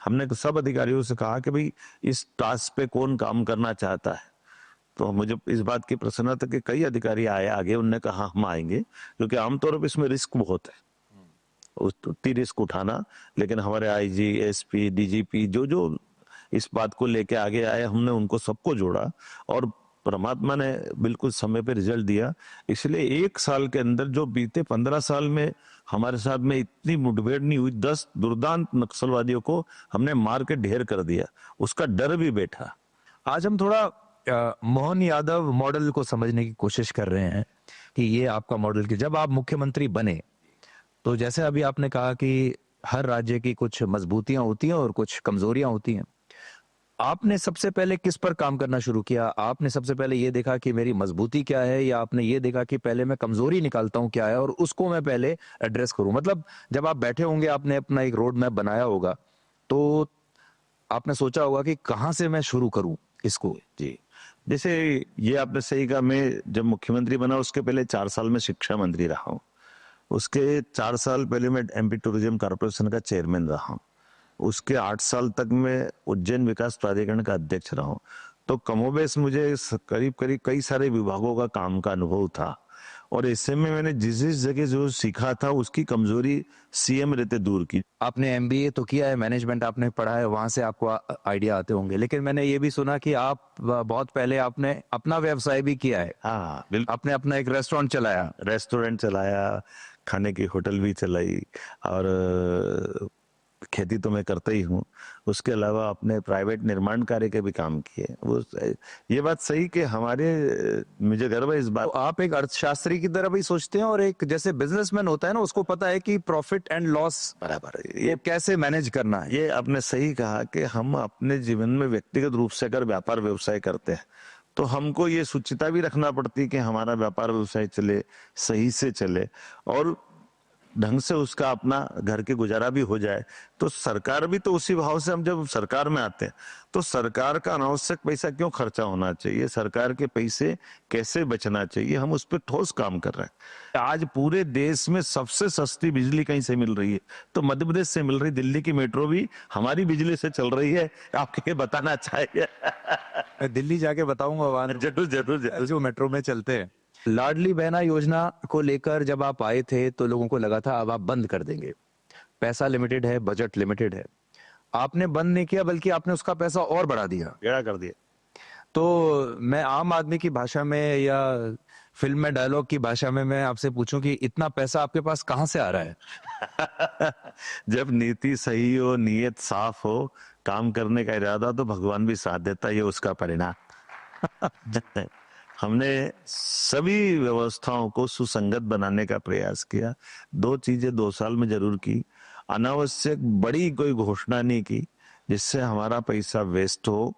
हमने सब अधिकारियों से कहा कि भाई इस टास्क पे कौन काम करना चाहता है। तो मुझे इस बात की प्रसन्नता कि कई अधिकारी आए आगे, उनने कहा हम आएंगे, क्योंकि आमतौर पर इसमें रिस्क बहुत है, उतनी रिस्क उठाना। लेकिन हमारे आईजी, एसपी, डीजीपी जो इस बात को लेके आगे आए, हमने उनको सबको जोड़ा और परमात्मा ने बिल्कुल समय पे रिजल्ट दिया। इसलिए 1 साल के अंदर जो बीते 15 साल में हमारे साथ में इतनी मुठभेड़ नहीं हुई, 10 दुर्दांत नक्सलवादियों को हमने मार के ढेर कर दिया, उसका डर भी बैठा। आज हम थोड़ा मोहन यादव मॉडल को समझने की कोशिश कर रहे हैं कि ये आपका मॉडल कि जब आप मुख्यमंत्री बने तो जैसे अभी आपने कहा कि हर राज्य की कुछ मजबूतियां होती हैं और कुछ कमजोरियां होती हैं। आपने सबसे पहले किस पर काम करना शुरू किया? आपने सबसे पहले ये देखा कि मेरी मजबूती क्या है, या आपने ये देखा कि पहले मैं कमजोरी निकालता हूं क्या है और उसको मैं पहले एड्रेस करूं? मतलब जब आप बैठे होंगे, आपने अपना एक रोड मैप बनाया होगा, तो आपने सोचा होगा कि कहां से मैं शुरू करूं इसको। जी, जैसे ये आपने सही कहा, मैं जब मुख्यमंत्री बना उसके पहले 4 साल में शिक्षा मंत्री रहा हूँ। उसके 4 साल पहले मैं एमपी टूरिज्म कॉर्पोरेशन का चेयरमैन रहा हूँ। उसके 8 साल तक मैं उज्जैन विकास प्राधिकरण का अध्यक्ष रहा हूँ। तो कमोबेश मुझे करीब करीब कई सारे विभागों का काम का अनुभव था और ऐसे में मैंने जिस जगह जो सीखा था उसकी कमजोरी सीएम रहते दूर की। आपने एमबीए तो किया है, मैनेजमेंट आपने पढ़ा है, वहां से आपको आइडिया आते होंगे। लेकिन मैंने ये भी सुना कि आप बहुत पहले आपने अपना व्यवसाय भी किया है। हाँ बिल्कुल, आपने अपना एक रेस्टोरेंट चलाया, खाने की होटल भी चलाई और खेती तो मैं करता ही हूँ। उसके अलावा अपने प्राइवेट निर्माण कार्य के भी काम किए। वो ये बात सही कि मुझे गर्व है इस बात। तो आप एक अर्थशास्त्री की तरह भी सोचते हैं और एक जैसे बिजनेसमैन होता है ना, उसको पता है कि प्रॉफिट एंड लॉस बराबर ये कैसे मैनेज करना है। ये आपने सही कहा कि हम अपने जीवन में व्यक्तिगत रूप से अगर व्यापार व्यवसाय करते हैं तो हमको ये सुचिता भी रखना पड़ती है कि हमारा व्यापार व्यवसाय चले, सही से चले। और ढंग से उसका अपना घर के गुजारा भी हो जाए। तो सरकार भी तो उसी भाव से, हम जब सरकार में आते हैं तो सरकार का अनावश्यक पैसा क्यों खर्चा होना चाहिए, सरकार के पैसे कैसे बचना चाहिए, हम उस पर ठोस काम कर रहे हैं। आज पूरे देश में सबसे सस्ती बिजली कहीं से मिल रही है तो मध्य प्रदेश से मिल रही। दिल्ली की मेट्रो भी हमारी बिजली से चल रही है, आपके बताना चाहिए। मैं दिल्ली जाके बताऊंगा वहां जरूर जरूर जरूर। जो मेट्रो में चलते हैं। लाडली बहना योजना को लेकर जब आप आए थे तो लोगों को लगा था अब आप बंद कर देंगे, पैसा लिमिटेड है, बजट लिमिटेड है। आपने बंद नहीं किया बल्कि आपने उसका पैसा और बढ़ा दिया, क्या कर दिया। तो मैं आम आदमी की भाषा में या फिल्म में डायलॉग की भाषा में मैं आपसे पूछूं कि इतना पैसा आपके पास कहां से आ रहा है? जब नीति सही हो, नीयत साफ हो, काम करने का इरादा, तो भगवान भी साथ देता है, ये उसका परिणाम। हमने सभी व्यवस्थाओं को सुसंगत बनाने का प्रयास किया। दो चीजें 2 साल में जरूर की। अनावश्यक बड़ी कोई घोषणा नहीं की जिससे हमारा पैसा वेस्ट हो,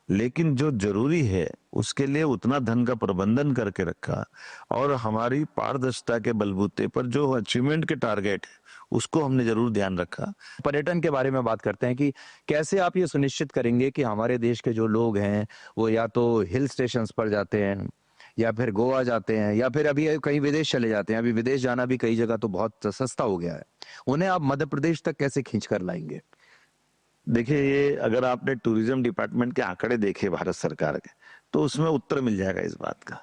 लेकिन जो जरूरी है उसके लिए उतना धन का प्रबंधन करके रखा और हमारी पारदर्शिता के बलबूते पर जो अचीवमेंट के टारगेट है उसको हमने जरूर ध्यान रखा। पर्यटन के बारे में बात करते हैं कि कैसे आप ये सुनिश्चित करेंगे कि हमारे देश के जो लोग हैं वो या तो हिल स्टेशंस पर जाते हैं या फिर गोवा जाते हैं या फिर अभी कहीं विदेश चले जाते हैं। अभी विदेश जाना भी कई जगह तो बहुत सस्ता हो गया है, उन्हें आप मध्य प्रदेश तक कैसे खींच कर लाएंगे? देखिए, ये अगर आपने टूरिज्म डिपार्टमेंट के आंकड़े देखे भारत सरकार के तो उसमें उत्तर मिल जाएगा इस बात का।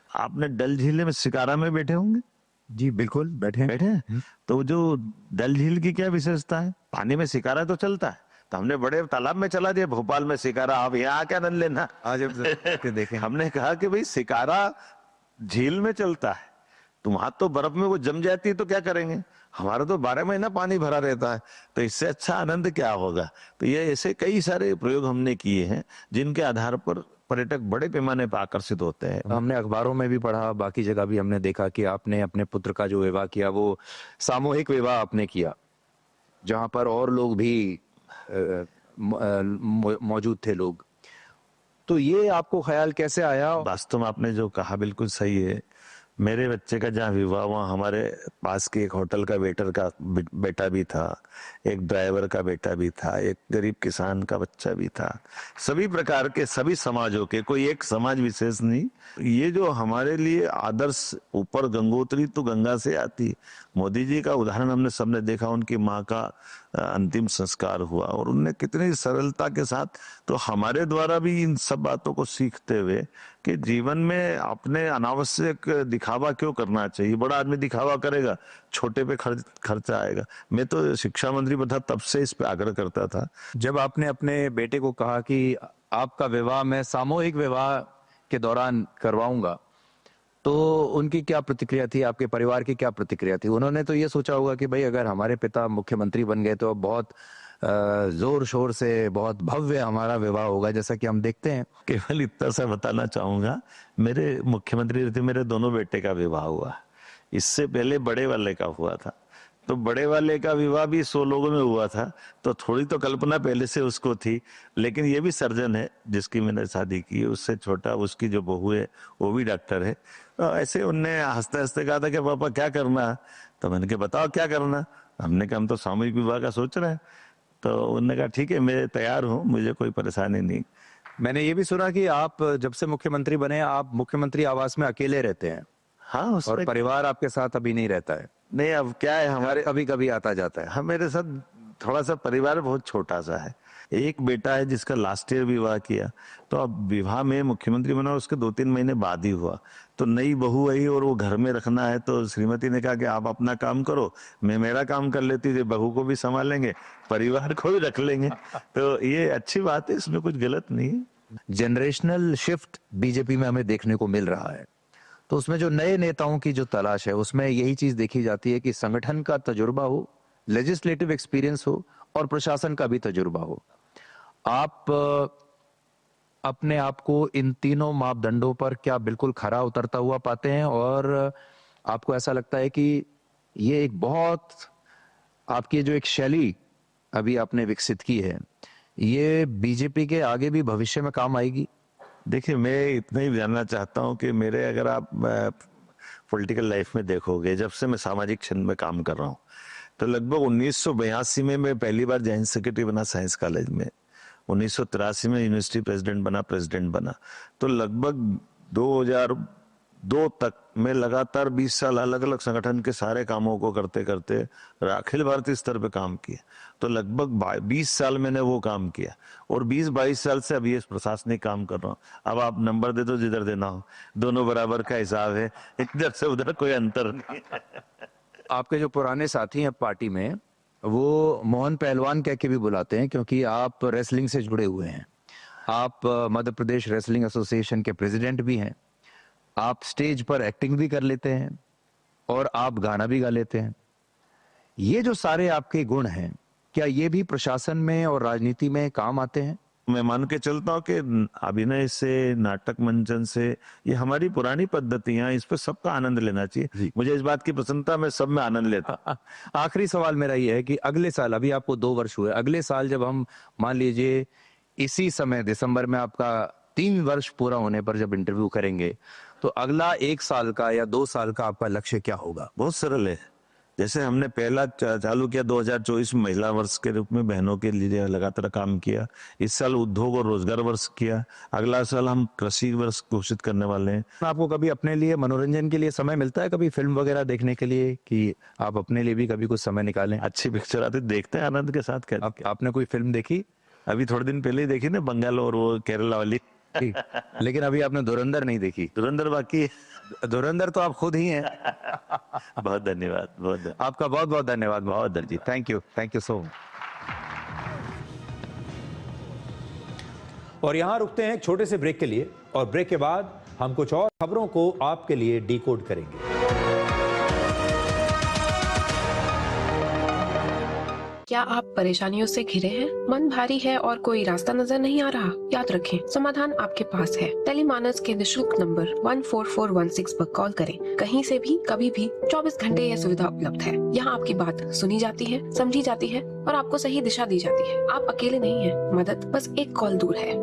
आपने डल झील में शिकारा में बैठे होंगे? जी बिल्कुल, बैठे। तो जो डल झील की क्या विशेषता है? पानी में शिकारा तो चलता है, तो हमने बड़े तालाब में चला दिया, भोपाल में शिकारा, आप यहाँ क्या आनंद लेना। आज देखें, हमने कहा कि भाई शिकारा झील में चलता है, तो वहां तो बर्फ में वो जम जाती है तो क्या करेंगे, हमारा तो 12 महीना पानी भरा रहता है, तो इससे अच्छा आनंद क्या होगा। तो ये ऐसे कई सारे प्रयोग हमने किए हैं जिनके आधार पर पर्यटक बड़े पैमाने पर आकर्षित होते हैं। हमने अखबारों में भी पढ़ा, बाकी जगह भी हमने देखा कि आपने अपने पुत्र का जो विवाह किया वो सामूहिक विवाह आपने किया, जहां पर और लोग भी मौजूद थे लोग। तो ये आपको ख्याल कैसे आया? वास्तव में आपने जो कहा बिल्कुल सही है। मेरे बच्चे का जहाँ विवाह, वहाँ हमारे पास के एक होटल का वेटर का बेटा भी था, एक ड्राइवर का बेटा भी था, एक गरीब किसान का बच्चा भी था। सभी प्रकार के, सभी समाजों के, कोई एक समाज विशेष नहीं। ये जो हमारे लिए आदर्श, ऊपर गंगोत्री तो गंगा से आती, मोदी जी का उदाहरण हमने सबने देखा। उनकी माँ का अंतिम संस्कार हुआ और उनने कितनी सरलता के साथ, तो हमारे द्वारा भी इन सब बातों को सीखते हुए कि जीवन में अपने अनावश्यक दिखावा क्यों करना चाहिए। बड़ा आदमी दिखावा करेगा, छोटे पे खर्चा आएगा। मैं तो शिक्षा मंत्री था, तब से इस पे आग्रह करता था। जब आपने अपने बेटे को कहा कि आपका विवाह मैं सामूहिक विवाह के दौरान करवाऊंगा, तो उनकी क्या प्रतिक्रिया थी, आपके परिवार की क्या प्रतिक्रिया थी? उन्होंने तो ये सोचा होगा कि भाई अगर हमारे पिता मुख्यमंत्री बन गए तो अब बहुत जोर शोर से, बहुत भव्य हमारा विवाह होगा, जैसा कि हम देखते हैं। केवल इतना सा बताना चाहूंगा, मेरे मुख्यमंत्री थे, मेरे दोनों बेटे का विवाह हुआ। इससे पहले बड़े वाले का हुआ था, तो बड़े वाले का विवाह भी 100 लोगों में हुआ था, तो थोड़ी तो कल्पना पहले से उसको थी। लेकिन ये भी सर्जन है जिसकी मैंने शादी की, उससे छोटा उसकी जो बहू है वो भी डॉक्टर है। तो ऐसे उनने हंसते हंसते कहा था कि पापा क्या करना, तो मैंने कहा बताओ क्या करना। हमने कहा हम तो सामूहिक विवाह का सोच रहे हैं। तो उन्होंने कहा ठीक है, मैं तैयार हूँ, मुझे कोई परेशानी नहीं। मैंने ये भी सुना कि आप जब से मुख्यमंत्री बने, आप मुख्यमंत्री आवास में अकेले रहते हैं। हाँ, और परिवार आपके साथ अभी नहीं रहता है? नहीं, अब क्या है, हमारे कभी कभी आता जाता है। हाँ, मेरे साथ थोड़ा सा परिवार बहुत छोटा सा है। एक बेटा है जिसका लास्ट ईयर विवाह किया, तो अब विवाह में मुख्यमंत्री बना उसके 2-3 महीने बाद ही हुआ। तो नई बहू आई और वो घर में रखना है, तो श्रीमती ने कहा कि आप अपना काम करो, मैं मेरा काम कर लेती हूँ, बहू को भी संभालेंगे, परिवार को भी रख लेंगे। तो ये अच्छी बात है, इसमें कुछ गलत नहीं है। जनरेशनल शिफ्ट बीजेपी में हमें देखने को मिल रहा है, तो उसमें जो नए नेताओं की जो तलाश है, उसमें यही चीज देखी जाती है कि संगठन का तजुर्बा हो, लेजिस्लेटिव एक्सपीरियंस हो और प्रशासन का भी तजुर्बा हो। आप अपने आप को इन तीनों मापदंडों पर क्या बिल्कुल खरा उतरता हुआ पाते हैं, और आपको ऐसा लगता है कि ये एक बहुत, आपकी जो एक शैली अभी आपने विकसित की है, ये बीजेपी के आगे भी भविष्य में काम आएगी? देखिए, मैं इतना ही जानना चाहता हूं कि मेरे, अगर आप पॉलिटिकल लाइफ में देखोगे, जब से मैं सामाजिक क्षेत्र में काम कर रहा हूँ, तो लगभग 1982 में मैं पहली बार जॉइंट सेक्रेटरी बना साइंस कॉलेज में, 1983 में यूनिवर्सिटी प्रेसिडेंट बना, तो लगभग 2002 तक मैं लगातार 20 साल अलग अलग संगठन के सारे कामों को करते करते अखिल भारतीय स्तर पे काम किया। तो लगभग 20 साल मैंने वो काम किया और 20-22 साल से अभी इस प्रशासनिक काम कर रहा हूँ। अब आप नंबर दे दो जिधर देना हो, दोनों बराबर का हिसाब है, इधर से उधर कोई अंतर नहीं। आपके जो पुराने साथी हैं पार्टी में, वो मोहन पहलवान कह के भी बुलाते हैं, क्योंकि आप रेसलिंग से जुड़े हुए हैं। आप मध्य प्रदेश रेसलिंग एसोसिएशन के प्रेसिडेंट भी हैं, आप स्टेज पर एक्टिंग भी कर लेते हैं और आप गाना भी गा लेते हैं। ये जो सारे आपके गुण हैं, क्या ये भी प्रशासन में और राजनीति में काम आते हैं? मैं मान के चलता हूँ कि अभिनय से, नाटक मंचन से, ये हमारी पुरानी पद्धतियां, इस पर सबका आनंद लेना चाहिए। मुझे इस बात की प्रसन्नता, मैं सब में आनंद लेता। आखिरी सवाल मेरा ये है कि अगले साल, अभी आपको 2 वर्ष हुए, अगले साल जब हम मान लीजिए इसी समय दिसंबर में आपका 3 वर्ष पूरा होने पर जब इंटरव्यू करेंगे, तो अगला 1 साल का या 2 साल का आपका लक्ष्य क्या होगा? बहुत सरल है। जैसे हमने पहला चालू किया 2024 में महिला वर्ष के रूप में बहनों के लिए लगातार काम किया। इस साल उद्योग और रोजगार वर्ष किया। अगला साल हम कृषि वर्ष घोषित करने वाले हैं। आपको कभी अपने लिए मनोरंजन के लिए समय मिलता है, कभी फिल्म वगैरह देखने के लिए, कि आप अपने लिए भी कभी कुछ समय निकालें? अच्छी पिक्चर आती देखते हैं आनंद के साथ। आपने कोई फिल्म देखी? अभी थोड़े दिन पहले ही देखी ना, बंगाल और वो केरला वाली। लेकिन अभी आपने धुरंधर नहीं देखी? धुरंधर बाकी है। धुरंधर तो आप खुद ही हैं। बहुत धन्यवाद, आपका बहुत बहुत धन्यवाद बहुत जी। Thank you so much. और यहां रुकते हैं एक छोटे से ब्रेक के लिए, और ब्रेक के बाद हम कुछ और खबरों को आपके लिए डिकोड करेंगे। क्या आप परेशानियों से घिरे हैं? मन भारी है और कोई रास्ता नजर नहीं आ रहा? याद रखें, समाधान आपके पास है। टेलीमानस के निशुल्क नंबर 14416 पर कॉल करें। कहीं से भी, कभी भी, 24 घंटे यह सुविधा उपलब्ध है। यहाँ आपकी बात सुनी जाती है, समझी जाती है और आपको सही दिशा दी जाती है। आप अकेले नहीं हैं, मदद बस एक कॉल दूर है।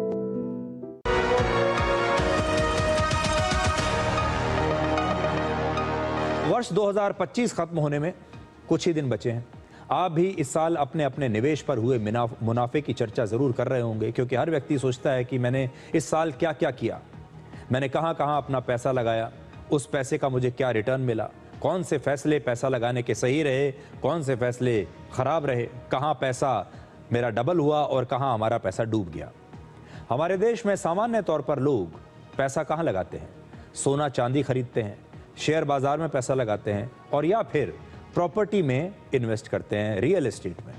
वर्ष 2025 खत्म होने में कुछ ही दिन बचे हैं। आप भी इस साल अपने अपने निवेश पर हुए मुनाफे की चर्चा जरूर कर रहे होंगे, क्योंकि हर व्यक्ति सोचता है कि मैंने इस साल क्या क्या किया, मैंने कहां कहां अपना पैसा लगाया, उस पैसे का मुझे क्या रिटर्न मिला, कौन से फैसले पैसा लगाने के सही रहे, कौन से फैसले खराब रहे, कहां पैसा मेरा डबल हुआ और कहां हमारा पैसा डूब गया। हमारे देश में सामान्य तौर पर लोग पैसा कहां लगाते हैं? सोना चांदी खरीदते हैं, शेयर बाजार में पैसा लगाते हैं, और या फिर प्रॉपर्टी में इन्वेस्ट करते हैं, रियल एस्टेट में।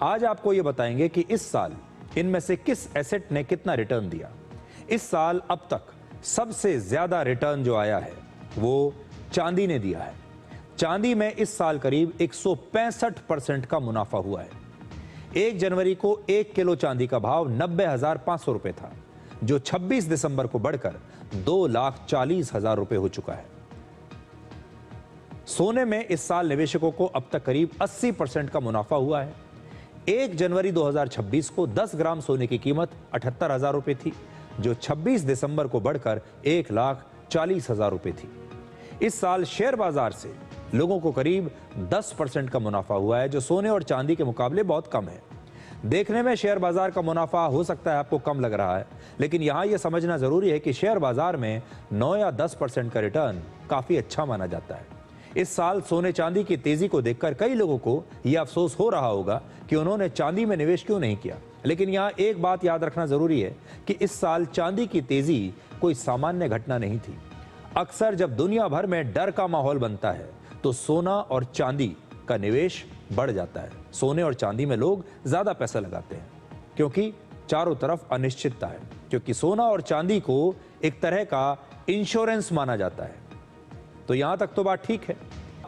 आज आपको यह बताएंगे कि इस साल इनमें से किस एसेट ने कितना रिटर्न दिया। इस साल अब तक सबसे ज्यादा रिटर्न जो आया है वो चांदी ने दिया है। चांदी में इस साल करीब 165% का मुनाफा हुआ है। 1 जनवरी को 1 किलो चांदी का भाव 90,500 रुपए था, जो 26 दिसंबर को बढ़कर 2,40,000 रुपए हो चुका है। सोने में इस साल निवेशकों को अब तक करीब 80% का मुनाफा हुआ है। 1 जनवरी 2026 को 10 ग्राम सोने की कीमत 78,000 रुपए थी, जो 26 दिसंबर को बढ़कर 1,40,000 रुपए थी। इस साल शेयर बाजार से लोगों को करीब 10% का मुनाफा हुआ है, जो सोने और चांदी के मुकाबले बहुत कम है। देखने में शेयर बाजार का मुनाफा हो सकता है आपको कम लग रहा है, लेकिन यहां यह समझना जरूरी है कि शेयर बाजार में 9 या 10% का रिटर्न काफी अच्छा माना जाता है। इस साल सोने चांदी की तेजी को देखकर कई लोगों को यह अफसोस हो रहा होगा कि उन्होंने चांदी में निवेश क्यों नहीं किया, लेकिन यहां एक बात याद रखना जरूरी है कि इस साल चांदी की तेजी कोई सामान्य घटना नहीं थी। अक्सर जब दुनिया भर में डर का माहौल बनता है तो सोना और चांदी का निवेश बढ़ जाता है। सोने और चांदी में लोग ज्यादा पैसा लगाते हैं क्योंकि चारों तरफ अनिश्चितता है, क्योंकि सोना और चांदी को एक तरह का इंश्योरेंस माना जाता है। तो यहां तक तो बात ठीक है।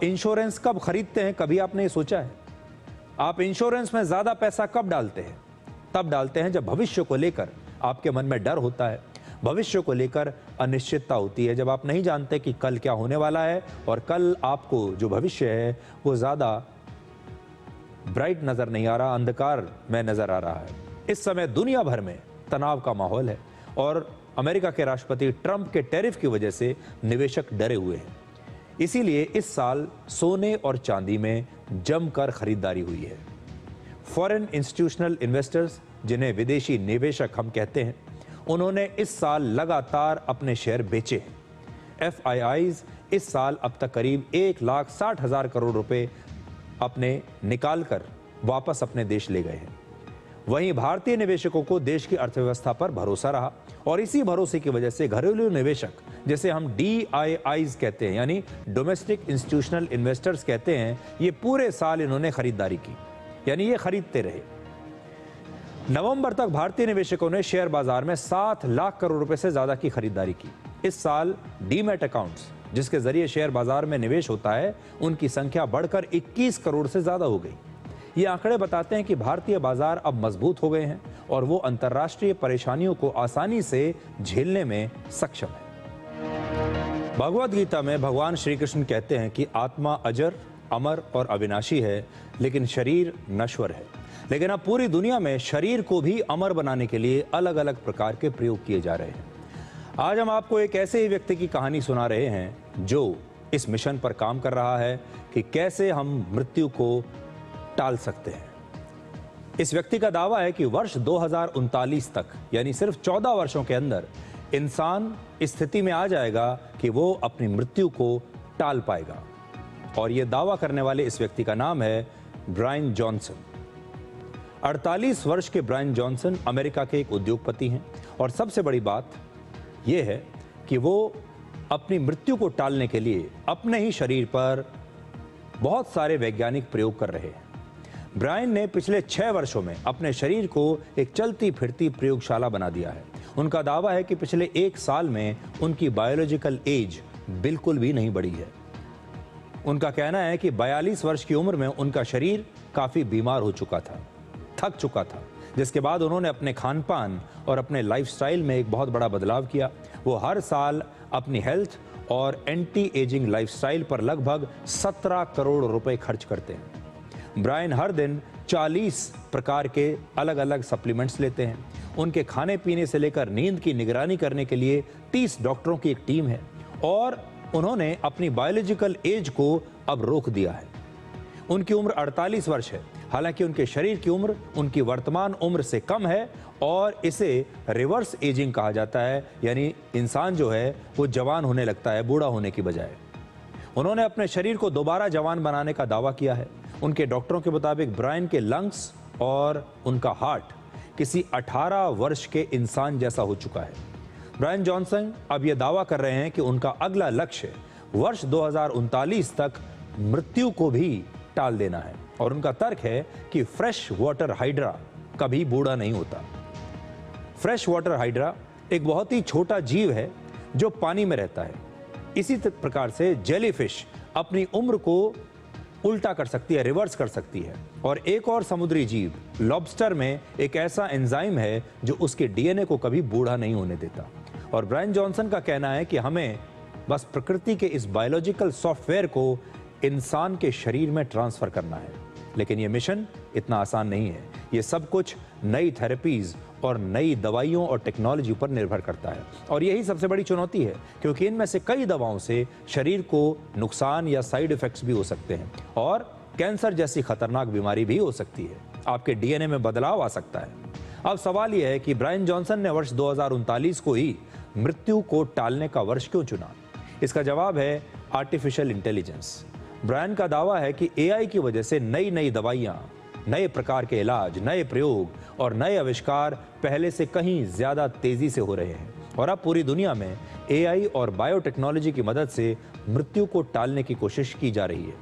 इंश्योरेंस कब खरीदते हैं, कभी आपने ये सोचा है? आप इंश्योरेंस में ज्यादा पैसा कब डालते हैं? तब डालते हैं जब भविष्य को लेकर आपके मन में डर होता है, भविष्य को लेकर अनिश्चितता होती है, जब आप नहीं जानते कि कल क्या होने वाला है और कल आपको जो भविष्य है वो ज्यादा ब्राइट नजर नहीं आ रहा, अंधकार में नजर आ रहा है। इस समय दुनिया भर में तनाव का माहौल है और अमेरिका के राष्ट्रपति ट्रंप के टैरिफ की वजह से निवेशक डरे हुए हैं। इसीलिए इस साल सोने और चांदी में जमकर खरीदारी हुई है। फॉरेन इंस्टीट्यूशनल इन्वेस्टर्स, जिन्हें विदेशी निवेशक हम कहते हैं, उन्होंने इस साल लगातार अपने शेयर बेचे हैं। FIIs इस साल अब तक करीब 1,60,000 करोड़ रुपए अपने निकालकर वापस अपने देश ले गए हैं। वहीं भारतीय निवेशकों को देश की अर्थव्यवस्था पर भरोसा रहा और इसी भरोसे की वजह से घरेलू निवेशक, जिसे हम DIIs कहते हैं यानी डोमेस्टिक इंस्टीट्यूशनल इन्वेस्टर्स कहते हैं, ये पूरे साल इन्होंने खरीदारी की, यानी ये खरीदते रहे। नवंबर तक भारतीय निवेशकों ने शेयर बाजार में 7 लाख करोड़ रुपए से ज्यादा की खरीदारी की। इस साल डीमैट अकाउंट्स, जिसके जरिए शेयर बाजार में निवेश होता है, उनकी संख्या बढ़कर 21 करोड़ से ज्यादा हो गई। ये आंकड़े बताते हैं कि भारतीय बाजार अब मजबूत हो गए हैं और वो अंतर्राष्ट्रीय परेशानियों को आसानी से झेलने में सक्षम है। भगवद गीता में भगवान श्री कृष्ण कहते हैं कि आत्मा अजर, अमर और अविनाशी है, लेकिन शरीर नश्वर है। लेकिन अब पूरी दुनिया में शरीर को भी अमर बनाने के लिए अलग अलग प्रकार के प्रयोग किए जा रहे हैं। आज हम आपको एक ऐसे ही व्यक्ति की कहानी सुना रहे हैं जो इस मिशन पर काम कर रहा है कि कैसे हम मृत्यु को टाल सकते हैं। इस व्यक्ति का दावा है कि वर्ष 2039 तक, यानी सिर्फ 14 वर्षों के अंदर, इंसान इस स्थिति में आ जाएगा कि वो अपनी मृत्यु को टाल पाएगा। और यह दावा करने वाले इस व्यक्ति का नाम है ब्रायन जॉनसन। 48 वर्ष के ब्रायन जॉनसन अमेरिका के एक उद्योगपति हैं और सबसे बड़ी बात यह है कि वो अपनी मृत्यु को टालने के लिए अपने ही शरीर पर बहुत सारे वैज्ञानिक प्रयोग कर रहे हैं। ब्रायन ने पिछले 6 वर्षों में अपने शरीर को एक चलती फिरती प्रयोगशाला बना दिया है। उनका दावा है कि पिछले 1 साल में उनकी बायोलॉजिकल एज बिल्कुल भी नहीं बढ़ी है। उनका कहना है कि 42 वर्ष की उम्र में उनका शरीर काफी बीमार हो चुका था, थक चुका था, जिसके बाद उन्होंने अपने खान पान और अपने लाइफस्टाइल में एक बहुत बड़ा बदलाव किया। वो हर साल अपनी हेल्थ और एंटी एजिंग लाइफस्टाइल पर लगभग 17 करोड़ रुपए खर्च करते हैं। ब्रायन हर दिन 40 प्रकार के अलग अलग सप्लीमेंट्स लेते हैं। उनके खाने पीने से लेकर नींद की निगरानी करने के लिए 30 डॉक्टरों की एक टीम है और उन्होंने अपनी बायोलॉजिकल एज को अब रोक दिया है। उनकी उम्र 48 वर्ष है, हालांकि उनके शरीर की उम्र उनकी वर्तमान उम्र से कम है और इसे रिवर्स एजिंग कहा जाता है, यानी इंसान जो है वो जवान होने लगता है बूढ़ा होने की बजाय। उन्होंने अपने शरीर को दोबारा जवान बनाने का दावा किया है। उनके डॉक्टरों के मुताबिक ब्रायन के लंग्स और उनका हार्ट किसी 18 वर्ष के इंसान जैसा हो चुका है। ब्रायन जॉनसन अब यह दावा कर रहे हैं कि उनका अगला लक्ष्य वर्ष 2039 तक मृत्यु को भी टाल देना है और उनका तर्क है कि फ्रेश वाटर हाइड्रा कभी बूढ़ा नहीं होता। फ्रेश वाटर हाइड्रा एक बहुत ही छोटा जीव है जो पानी में रहता है। इसी प्रकार से जेलीफिश अपनी उम्र को उल्टा कर सकती है, रिवर्स कर सकती है। और एक और समुद्री जीव लॉबस्टर में एक ऐसा एंजाइम है जो उसके डीएनए को कभी बूढ़ा नहीं होने देता। और ब्रायन जॉनसन का कहना है कि हमें बस प्रकृति के इस बायोलॉजिकल सॉफ्टवेयर को इंसान के शरीर में ट्रांसफर करना है। लेकिन यह मिशन इतना आसान नहीं है। यह सब कुछ नई थेरेपीज और नई दवाइयों और टेक्नोलॉजी पर निर्भर करता है और यही सबसे बड़ी चुनौती है, क्योंकि इनमें से कई दवाओं से शरीर को नुकसान या साइड इफेक्ट्स भी हो सकते हैं और कैंसर जैसी खतरनाक बीमारी भी हो सकती है। आपके डीएनए में बदलाव आ सकता है। अब सवाल यह है कि ब्रायन जॉनसन ने वर्ष 2039 को ही मृत्यु को टालने का वर्ष क्यों चुना? इसका जवाब है आर्टिफिशियल इंटेलिजेंस। ब्रायन का दावा है कि एआई की वजह से नई नई दवाइयां, नए प्रकार के इलाज, नए प्रयोग और नए आविष्कार पहले से कहीं ज्यादा तेजी से हो रहे हैं और अब पूरी दुनिया में एआई और बायोटेक्नोलॉजी की मदद से मृत्यु को टालने की कोशिश की जा रही है।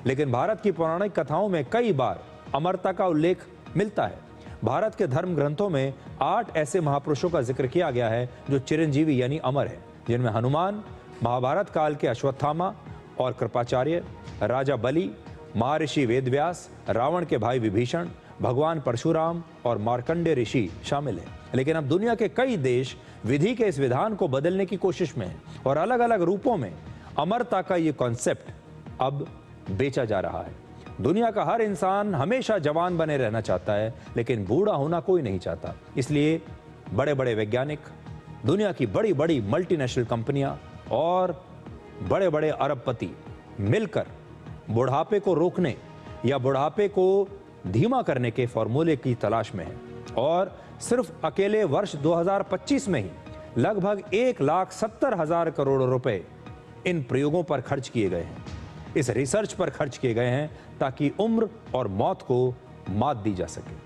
लेकिन भारत की पौराणिक कथाओं में कई बार अमरता का उल्लेख मिलता है। भारत के धर्म ग्रंथों में 8 ऐसे महापुरुषों का जिक्र किया गया है जो चिरंजीवी यानी अमर है, जिनमें हनुमान, महाभारत काल के अश्वत्थामा और कृपाचार्य, राजा बलि, महर्षि वेदव्यास, रावण के भाई विभीषण, भगवान परशुराम और मार्कंडेय ऋषि शामिल हैं। लेकिन अब दुनिया के कई देश विधि के इस विधान को बदलने की कोशिश में हैं और अलग अलग रूपों में अमरता का ये कॉन्सेप्ट अब बेचा जा रहा है। दुनिया का हर इंसान हमेशा जवान बने रहना चाहता है, लेकिन बूढ़ा होना कोई नहीं चाहता। इसलिए बड़े बड़े वैज्ञानिक, दुनिया की बड़ी बड़ी मल्टीनेशनल कंपनियां और बड़े बड़े अरबपति मिलकर बुढ़ापे को रोकने या बुढ़ापे को धीमा करने के फॉर्मूले की तलाश में हैं और सिर्फ अकेले वर्ष 2025 में ही लगभग 1,70,000 करोड़ रुपए इन प्रयोगों पर खर्च किए गए हैं, इस रिसर्च पर खर्च किए गए हैं ताकि उम्र और मौत को मात दी जा सके।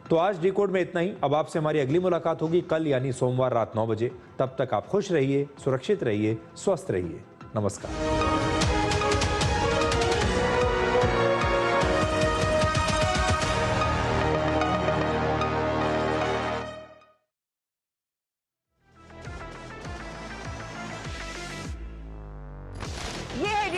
तो आज डिकोड में इतना ही। अब आपसे हमारी अगली मुलाकात होगी कल यानी सोमवार रात 9 बजे। तब तक आप खुश रहिए, सुरक्षित रहिए, स्वस्थ रहिए। नमस्कार।